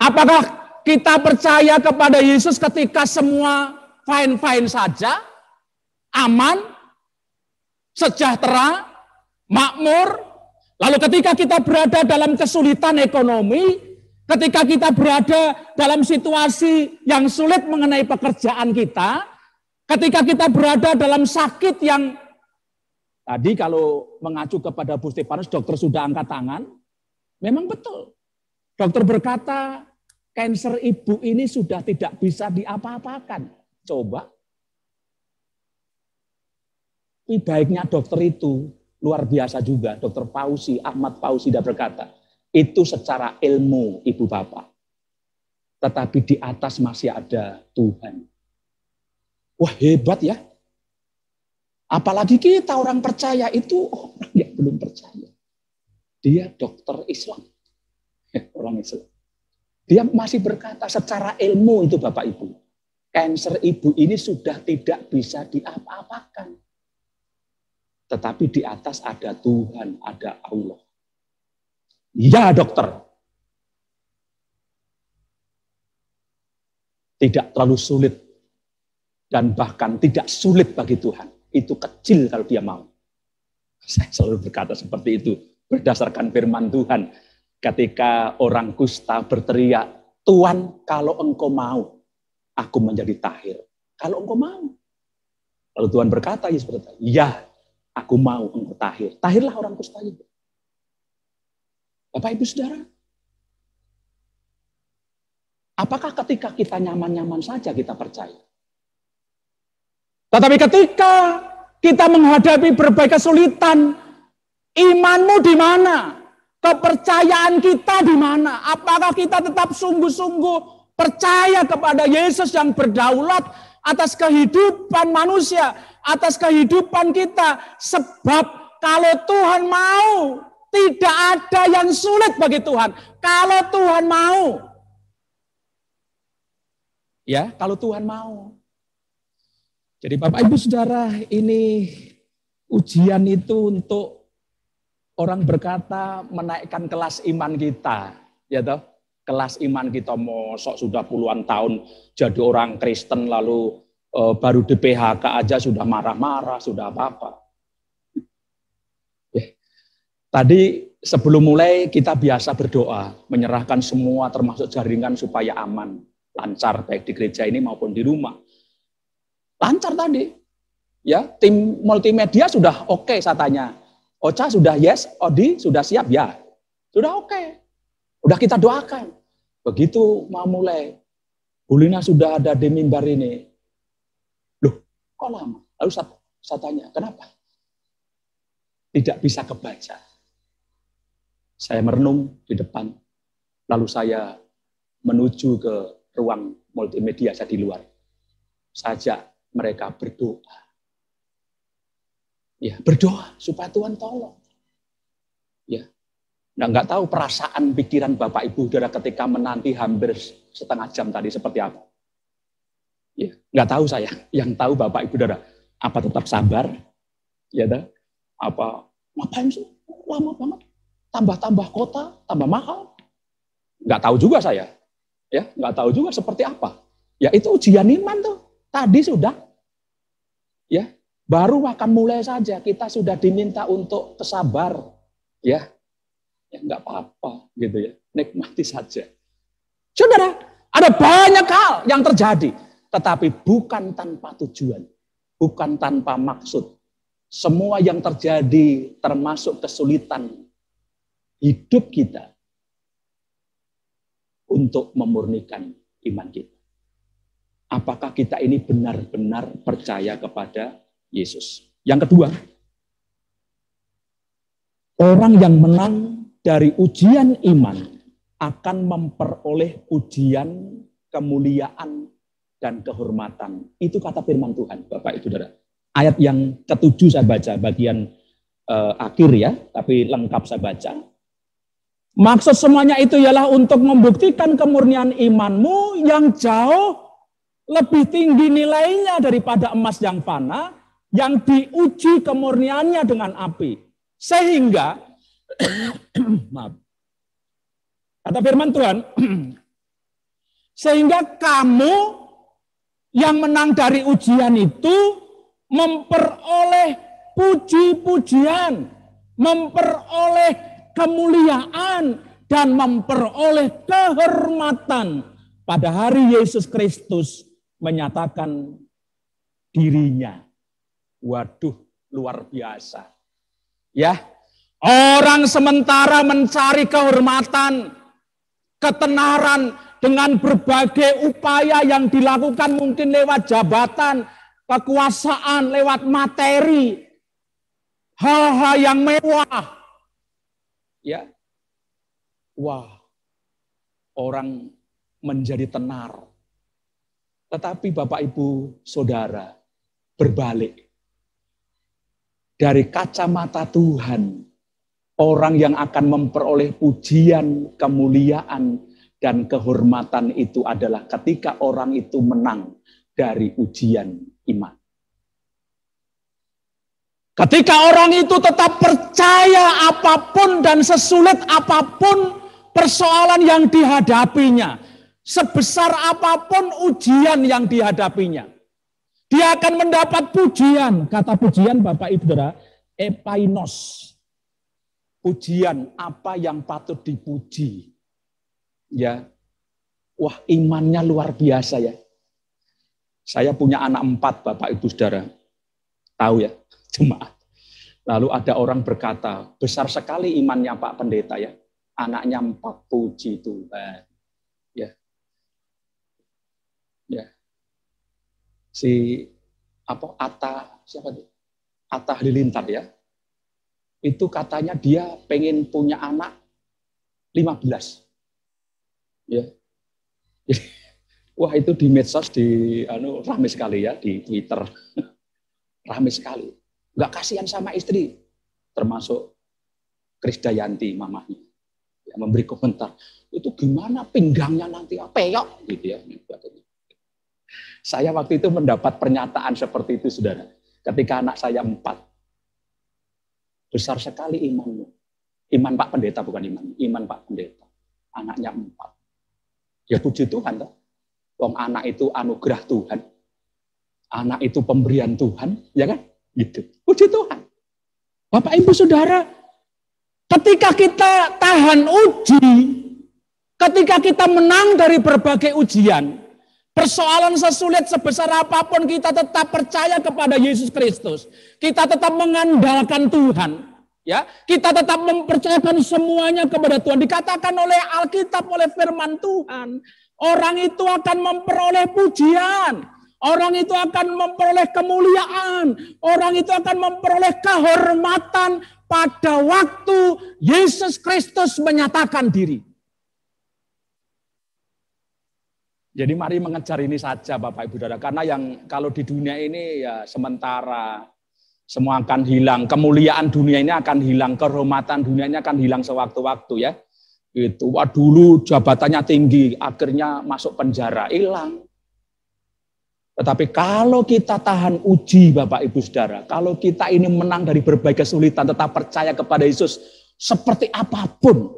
Apakah kita percaya kepada Yesus ketika semua fine-fine saja, aman, sejahtera, makmur? Lalu ketika kita berada dalam kesulitan ekonomi, ketika kita berada dalam situasi yang sulit mengenai pekerjaan kita, ketika kita berada dalam sakit yang tadi kalau mengacu kepada Bu Stefanus, dokter sudah angkat tangan, memang betul. Dokter berkata, kanker ibu ini sudah tidak bisa diapa-apakan. Coba. Tapi baiknya dokter itu luar biasa juga. Dokter Pausi, Ahmad Pausi sudah berkata, itu secara ilmu ibu bapak. Tetapi di atas masih ada Tuhan. Wah hebat ya. Apalagi kita orang percaya itu orang yang belum percaya. Dia dokter Islam. Orang Islam. Dia masih berkata secara ilmu itu Bapak Ibu. Kanker ibu ini sudah tidak bisa diapa-apakan. Tetapi di atas ada Tuhan, ada Allah. Ya dokter. Tidak terlalu sulit. Dan bahkan tidak sulit bagi Tuhan. Itu kecil kalau dia mau. Saya selalu berkata seperti itu. Berdasarkan firman Tuhan. Ketika orang kusta berteriak, Tuhan kalau engkau mau, aku menjadi tahir. Kalau engkau mau. Lalu Tuhan berkata, Yesus berkata, ya aku mau engkau tahir. Tahirlah orang kusta itu. Bapak Ibu Saudara. Apakah ketika kita nyaman-nyaman saja kita percaya? Tetapi ketika kita menghadapi berbagai kesulitan, imanmu di mana? Kepercayaan kita di mana? Apakah kita tetap sungguh-sungguh percaya kepada Yesus yang berdaulat atas kehidupan manusia, atas kehidupan kita? Sebab kalau Tuhan mau, tidak ada yang sulit bagi Tuhan. Kalau Tuhan mau. Ya, kalau Tuhan mau. Jadi Bapak Ibu Saudara, ini ujian itu untuk Orang berkata menaikkan kelas iman kita, ya toh. Kelas iman kita mosok sudah puluhan tahun jadi orang Kristen lalu baru di PHK aja sudah marah-marah, sudah apa-apa. Tadi sebelum mulai kita biasa berdoa, menyerahkan semua termasuk jaringan supaya aman, lancar baik di gereja ini maupun di rumah. Lancar tadi. Ya, tim multimedia sudah oke, saya tanya. Ocha sudah yes, Odi sudah siap ya. Sudah oke. Udah kita doakan. Begitu mau mulai, Bu Lina sudah ada di mimbar ini. Loh, kok lama? Lalu saya tanya, kenapa? Tidak bisa kebaca. Saya merenung di depan, lalu saya menuju ke ruang multimedia, saya di luar. Saya mereka berdoa. Ya, berdoa supaya Tuhan tolong. Ya, nggak tahu perasaan pikiran Bapak Ibu Saudara ketika menanti hampir setengah jam tadi seperti apa. Ya, nggak tahu saya. Yang tahu Bapak Ibu Saudara, apa tetap sabar? Ya, apa ngapain sih lama banget? Tambah-tambah kota, tambah mahal. Nggak tahu juga saya. Ya, nggak tahu juga seperti apa. Ya, itu ujian iman tuh. Tadi sudah. Ya, baru akan mulai saja kita sudah diminta untuk kesabar. Ya, nggak apa-apa gitu ya. Nikmati saja. Saudara, ada banyak hal yang terjadi, tetapi bukan tanpa tujuan, bukan tanpa maksud. Semua yang terjadi termasuk kesulitan hidup kita untuk memurnikan iman kita. Apakah kita ini benar-benar percaya kepada Yesus? Yang kedua, orang yang menang dari ujian iman akan memperoleh pujian, kemuliaan, dan kehormatan. Itu kata firman Tuhan, Bapak Ibu Saudara. Ayat yang ke-7 saya baca, bagian akhir ya, tapi lengkap saya baca. Maksud semuanya itu ialah untuk membuktikan kemurnian imanmu yang jauh lebih tinggi nilainya daripada emas yang fana, yang diuji kemurniannya dengan api. Sehingga, maaf, kata firman Tuhan, sehingga kamu yang menang dari ujian itu memperoleh puji-pujian, memperoleh kemuliaan, dan memperoleh kehormatan pada hari Yesus Kristus menyatakan dirinya. Waduh, luar biasa. Ya, orang sementara mencari kehormatan, ketenaran dengan berbagai upaya yang dilakukan mungkin lewat jabatan, kekuasaan, lewat materi, hal-hal yang mewah. Ya, wah, orang menjadi tenar. Tetapi Bapak Ibu Saudara, berbalik. Dari kacamata Tuhan, orang yang akan memperoleh pujian, kemuliaan, dan kehormatan itu adalah ketika orang itu menang dari ujian iman. Ketika orang itu tetap percaya apapun dan sesulit apapun persoalan yang dihadapinya, sebesar apapun ujian yang dihadapinya, dia akan mendapat pujian. Kata pujian Bapak Ibu Saudara, epainos. Pujian apa yang patut dipuji. Ya, wah imannya luar biasa ya. Saya punya anak 4 Bapak Ibu Saudara. Tahu ya, jemaat. Lalu ada orang berkata, besar sekali imannya Pak Pendeta ya. Anaknya 4, puji Tuhan. Ya. Ya. Si Atta Halilintar ya. Itu katanya dia pengen punya anak 15. Ya. Wah, itu di medsos ramai sekali ya, di Twitter. Ramai sekali. Enggak kasihan sama istri, termasuk Krisdayanti mamahnya. Ya, memberi komentar, itu gimana pinggangnya nanti peyok gitu ya. Saya waktu itu mendapat pernyataan seperti itu, Saudara. Ketika anak saya 4. Besar sekali imanmu. Iman Pak Pendeta bukan iman Pak Pendeta. Anaknya 4. Ya puji Tuhan toh. Wong anak itu anugerah Tuhan. Anak itu pemberian Tuhan, ya kan? Gitu. Puji Tuhan. Bapak Ibu Saudara, ketika kita tahan uji, ketika kita menang dari berbagai ujian, persoalan sesulit sebesar apapun kita tetap percaya kepada Yesus Kristus. Kita tetap mengandalkan Tuhan. Ya, kita tetap mempercayakan semuanya kepada Tuhan. Dikatakan oleh Alkitab, oleh firman Tuhan, orang itu akan memperoleh pujian. Orang itu akan memperoleh kemuliaan. Orang itu akan memperoleh kehormatan pada waktu Yesus Kristus menyatakan diri. Jadi mari mengejar ini saja Bapak Ibu Saudara. Karena yang kalau di dunia ini ya sementara, semua akan hilang. Kemuliaan dunia ini akan hilang. Kehormatan dunia ini akan hilang sewaktu-waktu ya. Itu dulu jabatannya tinggi, akhirnya masuk penjara, hilang. Tetapi kalau kita tahan uji Bapak Ibu Saudara, kalau kita ini menang dari berbagai kesulitan, tetap percaya kepada Yesus seperti apapun,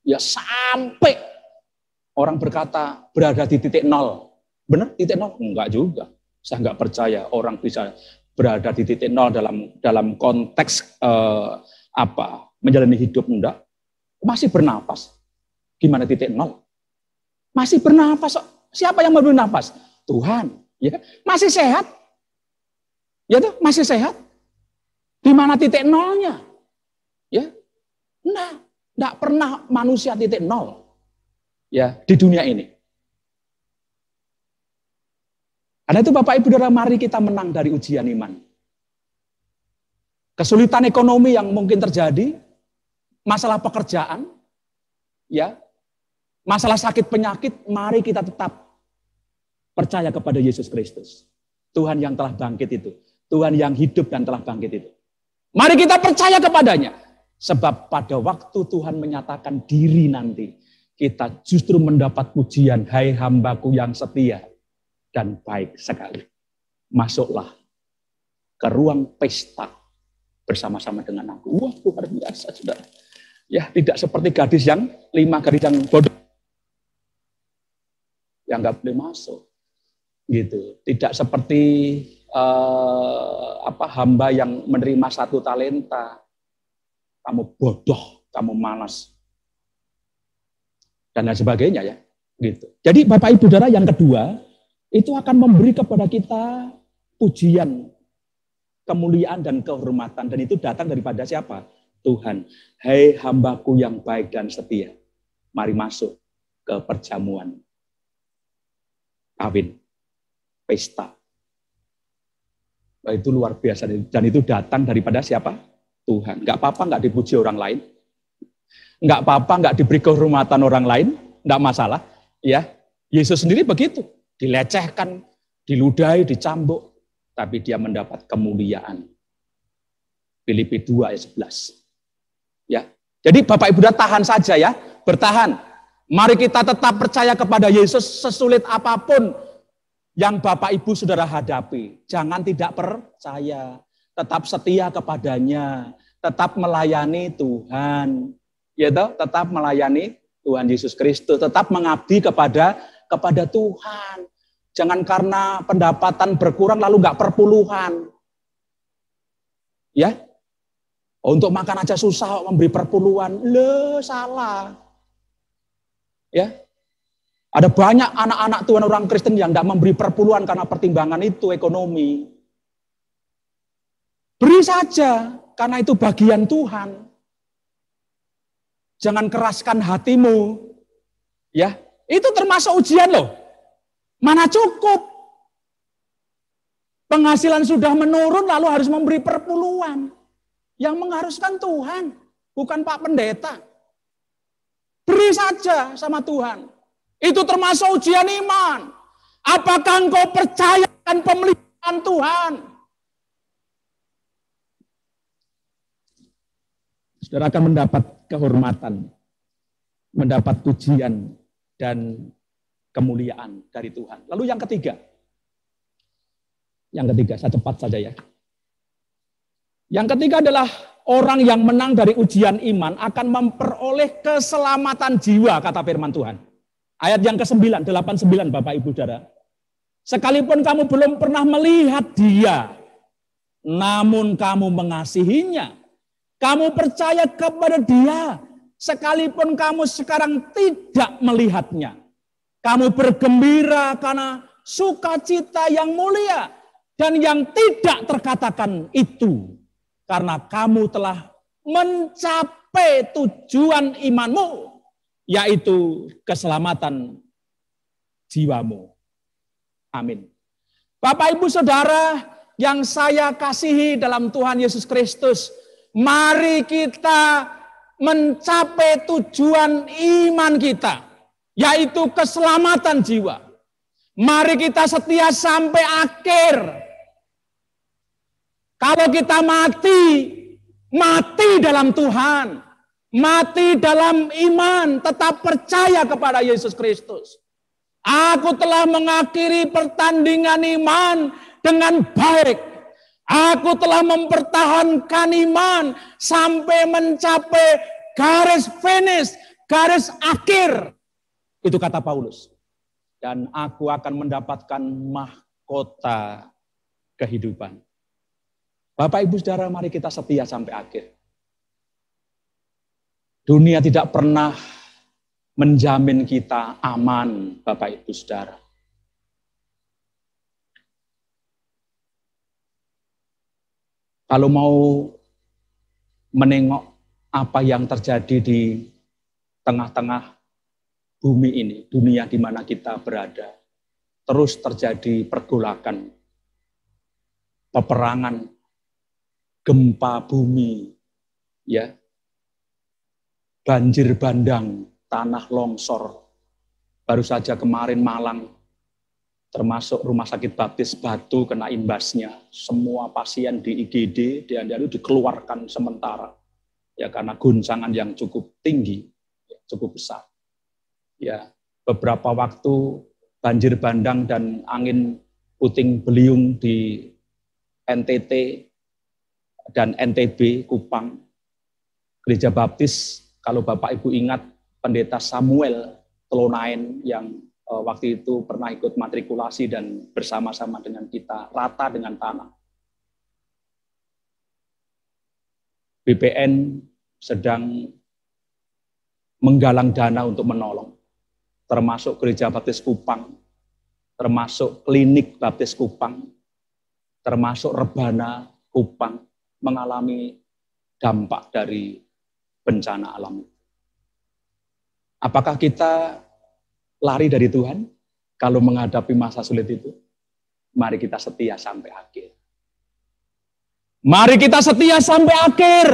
ya sampai orang berkata berada di titik nol. Benar titik nol? Enggak juga. Saya enggak percaya orang bisa berada di titik nol dalam konteks menjalani hidup. Enggak. Masih bernapas. Gimana titik nol? Masih bernapas. Siapa yang memberi nafas? Tuhan. Ya kan? Masih sehat. Ya tuh, masih sehat. Di mana titik nolnya? Ya. Enggak pernah manusia titik nol. Ya, di dunia ini. Karena itu Bapak Ibu Saudara, mari kita menang dari ujian iman. Kesulitan ekonomi yang mungkin terjadi, masalah pekerjaan, ya, masalah sakit penyakit, mari kita tetap percaya kepada Yesus Kristus. Tuhan yang telah bangkit itu. Tuhan yang hidup dan telah bangkit itu. Mari kita percaya kepadanya. Sebab pada waktu Tuhan menyatakan diri nanti, kita justru mendapat pujian, hai hambaku yang setia dan baik sekali. Masuklah ke ruang pesta bersama-sama dengan aku. Wah, luar biasa, saudara. Ya, tidak seperti gadis yang 5 gadis yang bodoh. Yang nggak boleh masuk. Gitu. Tidak seperti hamba yang menerima 1 talenta. Kamu bodoh, kamu malas. Dan lain sebagainya ya. Gitu. Jadi Bapak Ibu Saudara, yang kedua, itu akan memberi kepada kita pujian, kemuliaan dan kehormatan. Dan itu datang daripada siapa? Tuhan. Hai hambaku yang baik dan setia. Mari masuk ke perjamuan kawin. Pesta. Itu luar biasa. Dan itu datang daripada siapa? Tuhan. Enggak apa-apa enggak dipuji orang lain. Enggak apa-apa enggak diberi kehormatan orang lain. Enggak masalah. Ya, Yesus sendiri begitu. Dilecehkan, diludahi, dicambuk. Tapi dia mendapat kemuliaan. Filipi 2 ayat 11. Ya. Jadi Bapak Ibu tahan saja ya. Bertahan. Mari kita tetap percaya kepada Yesus sesulit apapun yang Bapak Ibu Saudara hadapi. Jangan tidak percaya, tetap setia kepadanya, tetap melayani Tuhan. Ya toh, tetap melayani Tuhan Yesus Kristus, tetap mengabdi kepada Tuhan. Jangan karena pendapatan berkurang lalu enggak perpuluhan. Ya. Untuk makan aja susah memberi perpuluhan. Salah. Ya. Ada banyak anak-anak Tuhan orang Kristen yang tidak memberi perpuluhan karena pertimbangan itu ekonomi. Beri saja, karena itu bagian Tuhan. Jangan keraskan hatimu. Ya, itu termasuk ujian loh. Mana cukup. Penghasilan sudah menurun lalu harus memberi perpuluhan. Yang mengharuskan Tuhan, bukan Pak Pendeta. Beri saja sama Tuhan. Itu termasuk ujian iman. Apakah engkau percaya dengan pemeliharaan Tuhan? Saudara akan mendapat kehormatan, mendapat pujian dan kemuliaan dari Tuhan. Lalu yang ketiga. Yang ketiga, saya cepat saja ya. Yang ketiga adalah orang yang menang dari ujian iman akan memperoleh keselamatan jiwa, kata firman Tuhan. Ayat yang ke-9, 89 Bapak Ibu Saudara. Sekalipun kamu belum pernah melihat dia, namun kamu mengasihinya. Kamu percaya kepada dia, sekalipun kamu sekarang tidak melihatnya. Kamu bergembira karena sukacita yang mulia dan yang tidak terkatakan itu. Karena kamu telah mencapai tujuan imanmu, yaitu keselamatan jiwamu. Amin. Bapak Ibu Saudara yang saya kasihi dalam Tuhan Yesus Kristus, mari kita mencapai tujuan iman kita, yaitu keselamatan jiwa. Mari kita setia sampai akhir. Kalau kita mati dalam Tuhan, mati dalam iman, tetap percaya kepada Yesus Kristus. Aku telah mengakhiri pertandingan iman dengan baik. Aku telah mempertahankan iman sampai mencapai garis finish, garis akhir. Itu kata Paulus. Dan aku akan mendapatkan mahkota kehidupan. Bapak Ibu Saudara, mari kita setia sampai akhir. Dunia tidak pernah menjamin kita aman, Bapak Ibu Saudara. Kalau mau menengok apa yang terjadi di tengah-tengah bumi ini, dunia di mana kita berada, terus terjadi pergolakan, peperangan, gempa bumi, ya, banjir bandang, tanah longsor. Baru saja kemarin Malang, termasuk Rumah Sakit Baptis Batu kena imbasnya. Semua pasien di IGD dan dikeluarkan sementara, ya, karena guncangan yang cukup tinggi, cukup besar. Ya, beberapa waktu banjir bandang dan angin puting beliung di NTT dan NTB, Kupang. Gereja Baptis, kalau Bapak Ibu ingat, Pendeta Samuel Telonain yang waktu itu pernah ikut matrikulasi dan bersama-sama dengan kita, rata dengan tanah. BPN sedang menggalang dana untuk menolong, termasuk Gereja Baptis Kupang, termasuk Klinik Baptis Kupang, termasuk Rebana Kupang, mengalami dampak dari bencana alam. Apakah kita lari dari Tuhan kalau menghadapi masa sulit itu? Mari kita setia sampai akhir. Mari kita setia sampai akhir.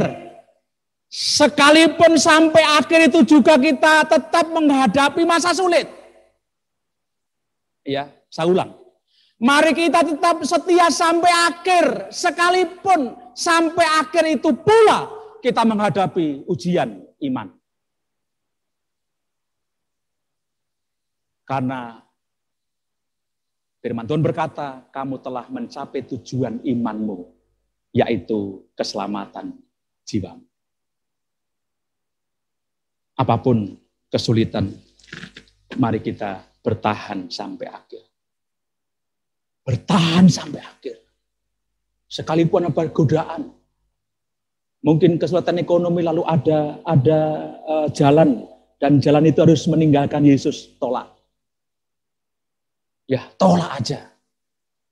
Sekalipun sampai akhir itu juga kita tetap menghadapi masa sulit. Ya, saya ulang. Mari kita tetap setia sampai akhir, sekalipun sampai akhir itu pula kita menghadapi ujian iman. Karena firman Tuhan berkata, kamu telah mencapai tujuan imanmu, yaitu keselamatan jiwamu. Apapun kesulitan, mari kita bertahan sampai akhir. Bertahan sampai akhir. Sekalipun ada godaan. Mungkin kesulitan ekonomi lalu ada jalan. Dan jalan itu harus meninggalkan Yesus, tolak. Ya, tolak aja.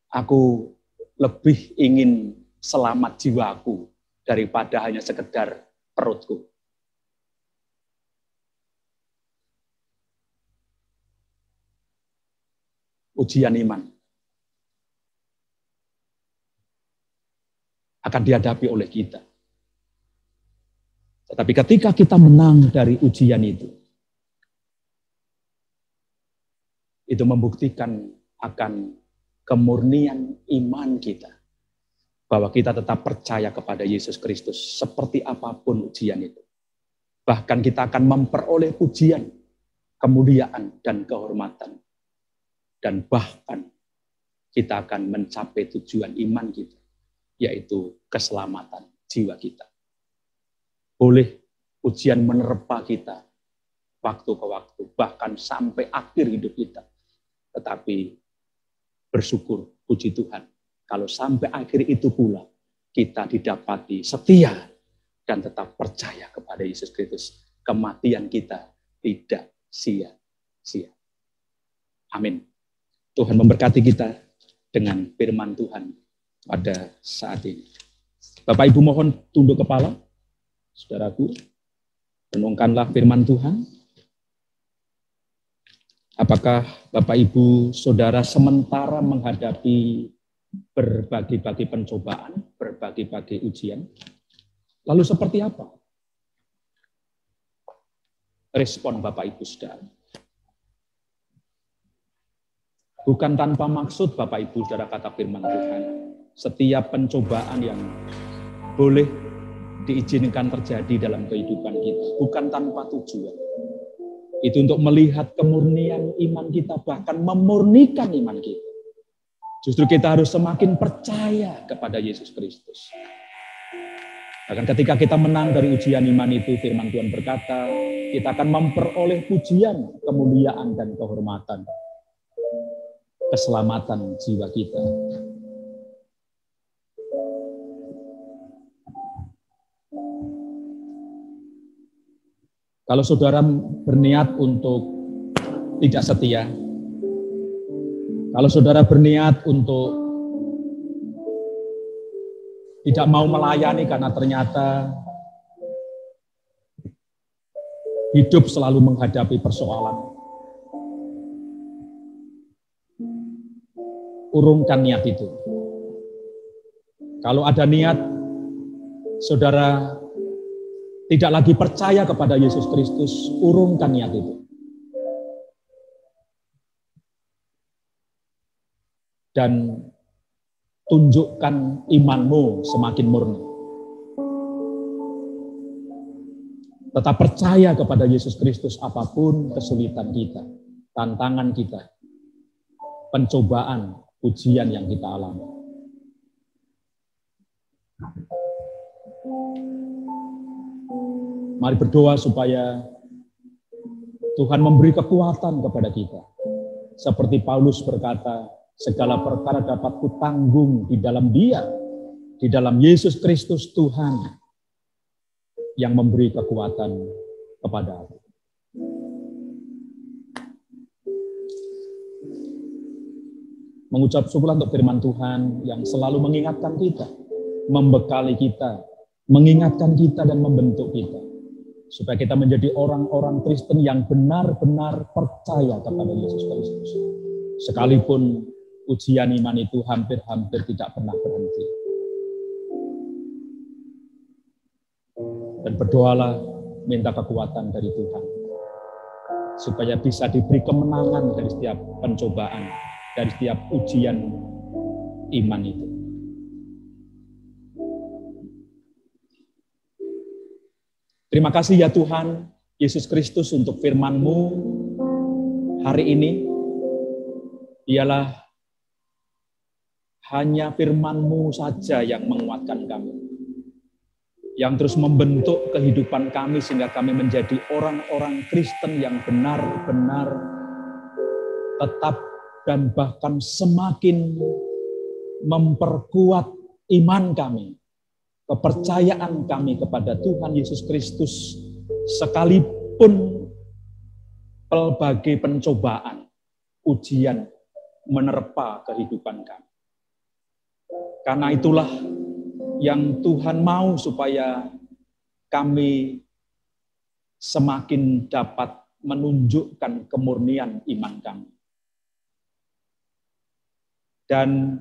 Aku lebih ingin selamat jiwaku daripada hanya sekedar perutku. Ujian iman akan dihadapi oleh kita. Tetapi ketika kita menang dari ujian itu membuktikan akan kemurnian iman kita. Bahwa kita tetap percaya kepada Yesus Kristus seperti apapun ujian itu. Bahkan kita akan memperoleh pujian, kemuliaan, dan kehormatan. Dan bahkan kita akan mencapai tujuan iman kita, yaitu keselamatan jiwa kita. boleh ujian menerpa kita waktu ke waktu, bahkan sampai akhir hidup kita. Tetapi bersyukur, puji Tuhan, kalau sampai akhir itu pula kita didapati setia dan tetap percaya kepada Yesus Kristus. Kematian kita tidak sia-sia. Amin. Tuhan memberkati kita dengan firman Tuhan pada saat ini. Bapak Ibu mohon tunduk kepala. Saudaraku, renungkanlah firman Tuhan. Apakah Bapak Ibu Saudara sementara menghadapi berbagai-bagai pencobaan, berbagai-bagai ujian? Lalu seperti apa respon Bapak Ibu Saudara? Bukan tanpa maksud Bapak Ibu Saudara kata firman Tuhan. Setiap pencobaan yang boleh diizinkan terjadi dalam kehidupan kita, bukan tanpa tujuan. Itu untuk melihat kemurnian iman kita, bahkan memurnikan iman kita. Justru kita harus semakin percaya kepada Yesus Kristus. Bahkan ketika kita menang dari ujian iman itu, firman Tuhan berkata, kita akan memperoleh pujian, kemuliaan, dan kehormatan. Keselamatan jiwa kita. Kalau saudara berniat untuk tidak setia, kalau saudara berniat untuk tidak mau melayani karena ternyata hidup selalu menghadapi persoalan, urungkan niat itu. Kalau ada niat, saudara tidak lagi percaya kepada Yesus Kristus, urungkan niat itu. Dan tunjukkan imanmu semakin murni. Tetap percaya kepada Yesus Kristus apapun kesulitan kita, tantangan kita, pencobaan, ujian yang kita alami. Mari berdoa supaya Tuhan memberi kekuatan kepada kita. Seperti Paulus berkata, segala perkara dapat kutanggung di dalam Dia, di dalam Yesus Kristus Tuhan yang memberi kekuatan kepada aku. Mengucap syukur untuk firman Tuhan yang selalu mengingatkan kita, membekali kita, mengingatkan kita dan membentuk kita. Supaya kita menjadi orang-orang Kristen yang benar-benar percaya kepada Yesus Kristus. Sekalipun ujian iman itu hampir-hampir tidak pernah berhenti. Dan berdoalah, minta kekuatan dari Tuhan. Supaya bisa diberi kemenangan dari setiap pencobaan, dari setiap ujian iman itu. Terima kasih ya Tuhan, Yesus Kristus untuk firman-Mu hari ini. Ialah hanya firman-Mu saja yang menguatkan kami. Yang terus membentuk kehidupan kami sehingga kami menjadi orang-orang Kristen yang benar-benar tetap dan bahkan semakin memperkuat iman kami. Kepercayaan kami kepada Tuhan Yesus Kristus sekalipun pelbagai pencobaan, ujian menerpa kehidupan kami. Karena itulah yang Tuhan mau supaya kami semakin dapat menunjukkan kemurnian iman kami. Dan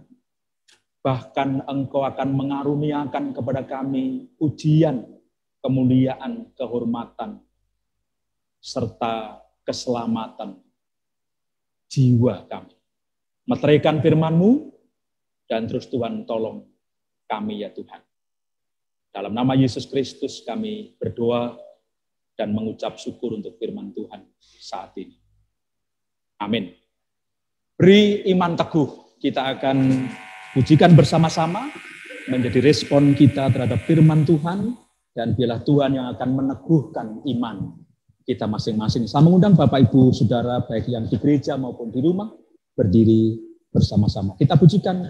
bahkan Engkau akan mengaruniakan kepada kami pujian, kemuliaan, kehormatan, serta keselamatan jiwa kami. Meteraikan firman-Mu, dan terus Tuhan tolong kami ya Tuhan. Dalam nama Yesus Kristus kami berdoa dan mengucap syukur untuk firman Tuhan saat ini. Amin. Beri iman teguh, kita akan pujikan bersama-sama menjadi respon kita terhadap firman Tuhan Dan biarlah Tuhan yang akan meneguhkan iman kita masing-masing. Saya mengundang Bapak Ibu Saudara baik yang di gereja maupun di rumah berdiri bersama-sama. Kita pujikan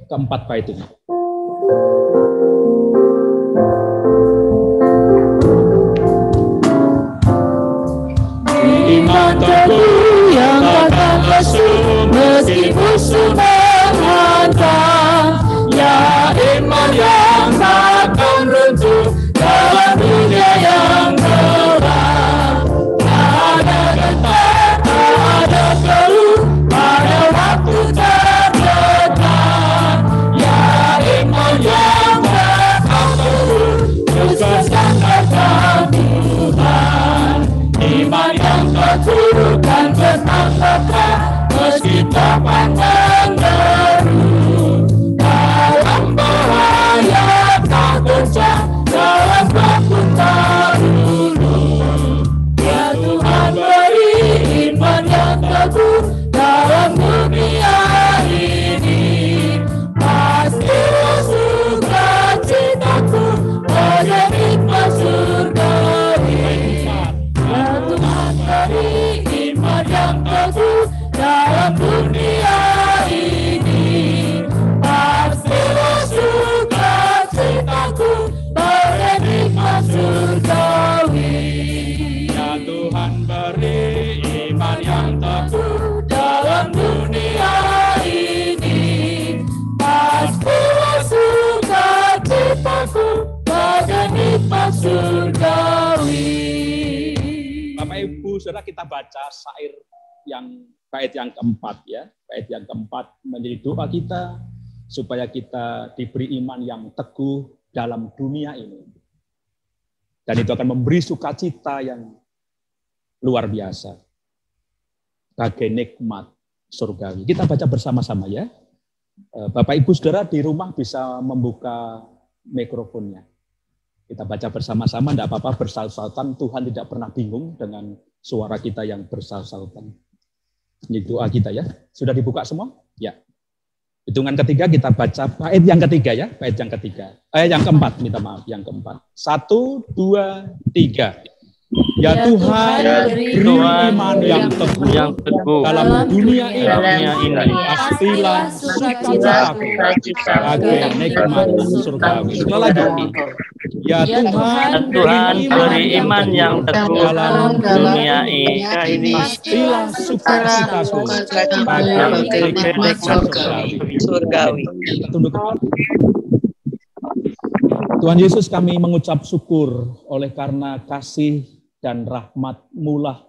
keempat bait ini. Iman teguh yang takkan lesu meski musuh menghantam. Ya iman yang takkan runtuh dalam dunia yang gelap. Ada gentar, ada keluh pada waktu terdekat. Ya iman yang takkan teguh sukses kata Tuhan. Iman yang teguh dan tetap tepat meski topan menderu. Dalam bahaya tak goncang, dalam berputar dulu. Ya Tuhan beri iman yang teguh dalam dunia ini. Pasti sukacitaku pada nikmat surgawi. Ya Tuhan beri iman yang teguh dalam dunia ini. Pastilah sukacitaku pada nikmat surgawi. Ya Tuhan beri iman yang teguh dalam dunia ini. Pastilah sukacitaku pada nikmat surgawi. Bapak Ibu Saudara, kita baca syair yang bait yang keempat ya. Bait yang keempat menjadi doa kita supaya kita diberi iman yang teguh dalam dunia ini. Dan itu akan memberi sukacita yang luar biasa. Bagai nikmat surgawi. Kita baca bersama-sama ya. Bapak Ibu Saudara di rumah bisa membuka mikrofonnya. Kita baca bersama-sama, tidak apa-apa bersal-saltan. Tuhan tidak pernah bingung dengan suara kita yang bersal-saltan. Ini doa kita ya. Sudah dibuka semua? Ya. Hitungan ketiga kita baca bait yang ketiga ya. Bait yang ketiga. Yang keempat, minta maaf. Yang keempat. 1, 2, 3. Ya Tuhan, beri iman yang teguh dalam dunia ini. Pastilah sukacitaku agar nikmat surgawi. Sekali lagi. Ya Tuhan, beri iman yang teguh dalam dunia ini. Pastilah sukacitaku agar nikmat surgawi. Tunduk. Tuhan Yesus, kami mengucap syukur oleh karena kasih dan rahmat-Mu lah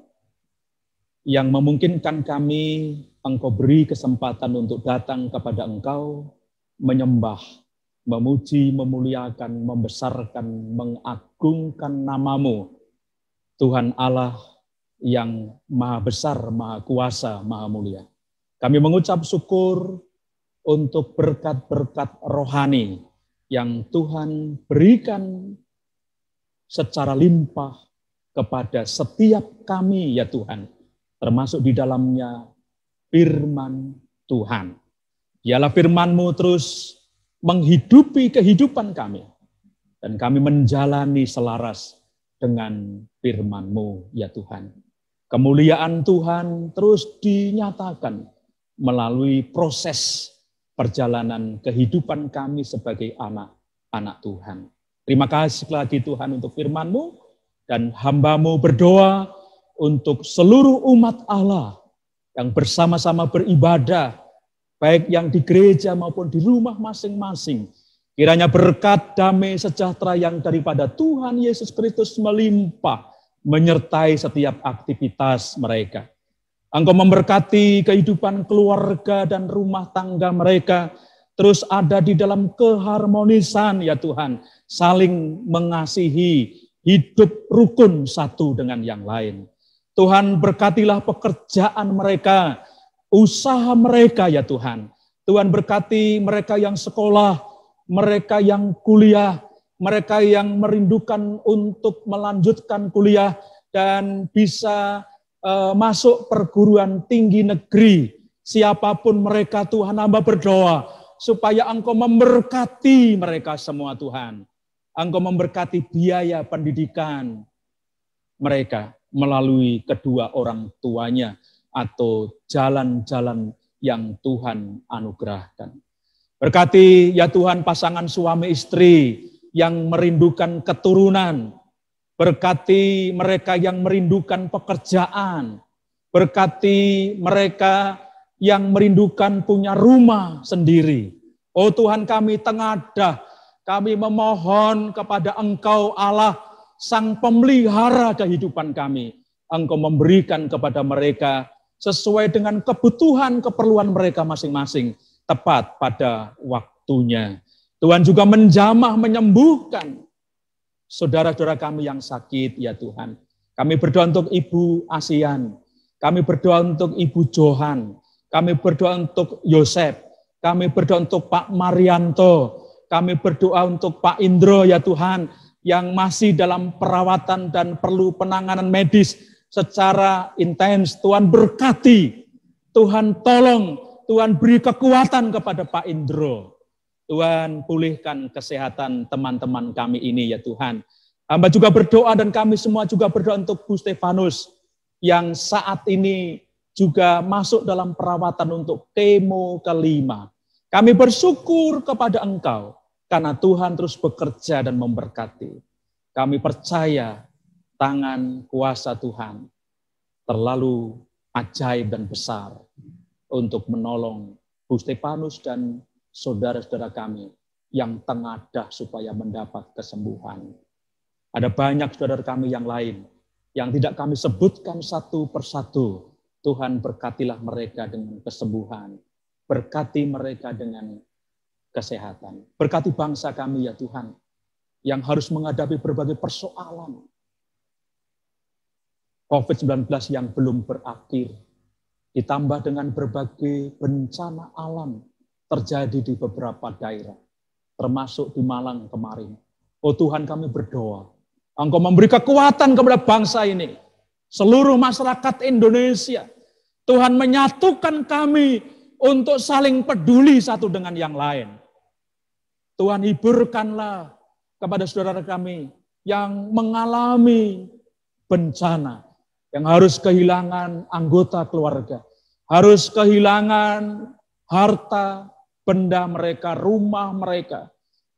yang memungkinkan kami, Engkau beri kesempatan untuk datang kepada Engkau, menyembah, memuji, memuliakan, membesarkan, mengagungkan nama-Mu, Tuhan Allah yang maha besar, maha kuasa, maha mulia. Kami mengucap syukur untuk berkat-berkat rohani yang Tuhan berikan secara limpah kepada setiap kami ya Tuhan, termasuk di dalamnya firman Tuhan. Biarlah firman-Mu terus menghidupi kehidupan kami, dan kami menjalani selaras dengan firman-Mu ya Tuhan. Kemuliaan Tuhan terus dinyatakan melalui proses perjalanan kehidupan kami sebagai anak-anak Tuhan. Terima kasih sekali lagi Tuhan untuk firman-Mu, dan hamba-Mu berdoa untuk seluruh umat Allah yang bersama-sama beribadah, baik yang di gereja maupun di rumah masing-masing. Kiranya berkat, damai, sejahtera yang daripada Tuhan Yesus Kristus melimpah, menyertai setiap aktivitas mereka. Engkau memberkati kehidupan keluarga dan rumah tangga mereka, terus ada di dalam keharmonisan ya Tuhan, saling mengasihi, hidup rukun satu dengan yang lain. Tuhan berkatilah pekerjaan mereka, usaha mereka ya Tuhan. Tuhan berkati mereka yang sekolah, mereka yang kuliah, mereka yang merindukan untuk melanjutkan kuliah dan bisa masuk perguruan tinggi negeri. Siapapun mereka Tuhan, hamba berdoa supaya Engkau memberkati mereka semua Tuhan. Engkau memberkati biaya pendidikan mereka melalui kedua orang tuanya atau jalan-jalan yang Tuhan anugerahkan. Berkati ya Tuhan pasangan suami istri yang merindukan keturunan. Berkati mereka yang merindukan pekerjaan. Berkati mereka yang merindukan punya rumah sendiri. Oh Tuhan kami tengadah, kami memohon kepada Engkau Allah, Sang Pemelihara kehidupan kami. Engkau memberikan kepada mereka sesuai dengan kebutuhan keperluan mereka masing-masing, tepat pada waktunya. Tuhan juga menjamah, menyembuhkan saudara-saudara kami yang sakit, ya Tuhan. Kami berdoa untuk Ibu Asian, kami berdoa untuk Ibu Johan, kami berdoa untuk Yosef, kami berdoa untuk Pak Marianto, kami berdoa untuk Pak Indro, ya Tuhan, yang masih dalam perawatan dan perlu penanganan medis secara intens. Tuhan berkati, Tuhan tolong, Tuhan beri kekuatan kepada Pak Indro. Tuhan pulihkan kesehatan teman-teman kami ini, ya Tuhan. Hamba juga berdoa dan kami semua juga berdoa untuk Bu Stefanus yang saat ini juga masuk dalam perawatan untuk kemo kelima. Kami bersyukur kepada Engkau karena Tuhan terus bekerja dan memberkati. Kami percaya tangan kuasa Tuhan terlalu ajaib dan besar untuk menolong Bu Stefanus dan saudara-saudara kami yang tengadah supaya mendapat kesembuhan. Ada banyak saudara kami yang lain yang tidak kami sebutkan satu persatu. Tuhan berkatilah mereka dengan kesembuhan. Berkati mereka dengan kesehatan. Berkati bangsa kami ya Tuhan, yang harus menghadapi berbagai persoalan. COVID-19 yang belum berakhir, ditambah dengan berbagai bencana alam terjadi di beberapa daerah, termasuk di Malang kemarin. Oh Tuhan, kami berdoa, Engkau memberi kekuatan kepada bangsa ini, seluruh masyarakat Indonesia. Tuhan menyatukan kami untuk saling peduli satu dengan yang lain. Tuhan hiburkanlah kepada saudara kami yang mengalami bencana, yang harus kehilangan anggota keluarga, harus kehilangan harta, benda mereka, rumah mereka.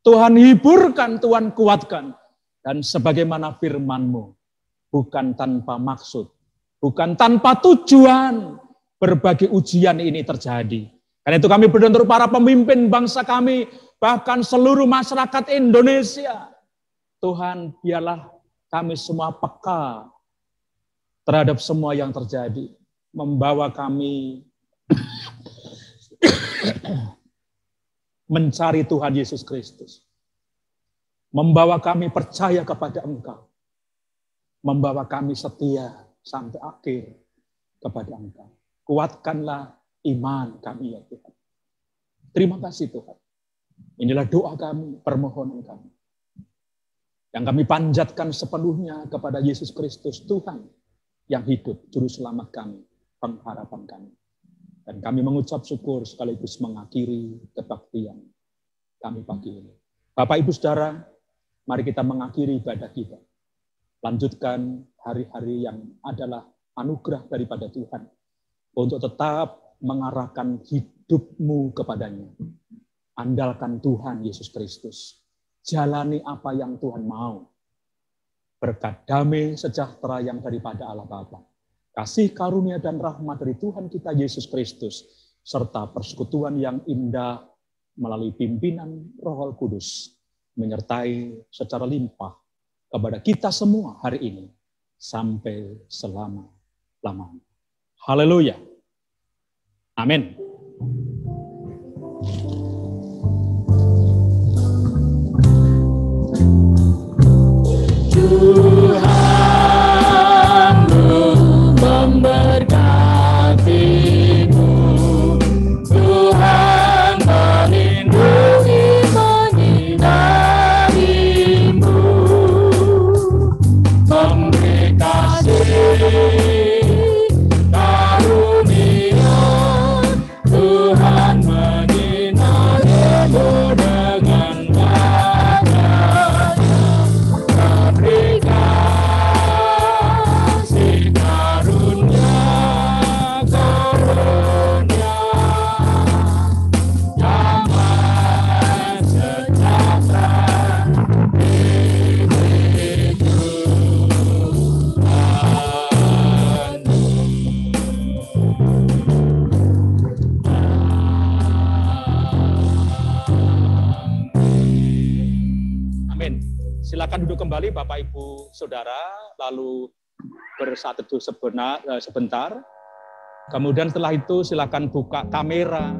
Tuhan hiburkan, Tuhan kuatkan. Dan sebagaimana firman-Mu, bukan tanpa maksud, bukan tanpa tujuan, berbagai ujian ini terjadi. Karena itu kami berdoa untuk para pemimpin bangsa kami, bahkan seluruh masyarakat Indonesia. Tuhan, biarlah kami semua peka terhadap semua yang terjadi, membawa kami mencari Tuhan Yesus Kristus, membawa kami percaya kepada Engkau, membawa kami setia sampai akhir kepada Engkau. Kuatkanlah iman kami ya Tuhan. Terima kasih Tuhan. Inilah doa kami, permohonan kami, yang kami panjatkan sepenuhnya kepada Yesus Kristus Tuhan yang hidup, Juru Selamat kami, pengharapan kami. Dan kami mengucap syukur sekaligus mengakhiri kebaktian kami pagi ini. Bapak Ibu Saudara, mari kita mengakhiri ibadah kita. Lanjutkan hari-hari yang adalah anugerah daripada Tuhan untuk tetap mengarahkan hidupmu kepadanya. Andalkan Tuhan Yesus Kristus. Jalani apa yang Tuhan mau. Berkat damai sejahtera yang daripada Allah Bapa, kasih karunia dan rahmat dari Tuhan kita Yesus Kristus, serta persekutuan yang indah melalui pimpinan Roh Kudus, menyertai secara limpah kepada kita semua hari ini, sampai selama-lamanya. Haleluya. Amin. Tuhanmu memberkatimu, Tuhan melindungi menyinarimu, memberi kasih karunia silakan duduk kembali Bapak Ibu Saudara, lalu bersaat teduh sebentar. Kemudian setelah itu silakan buka kamera,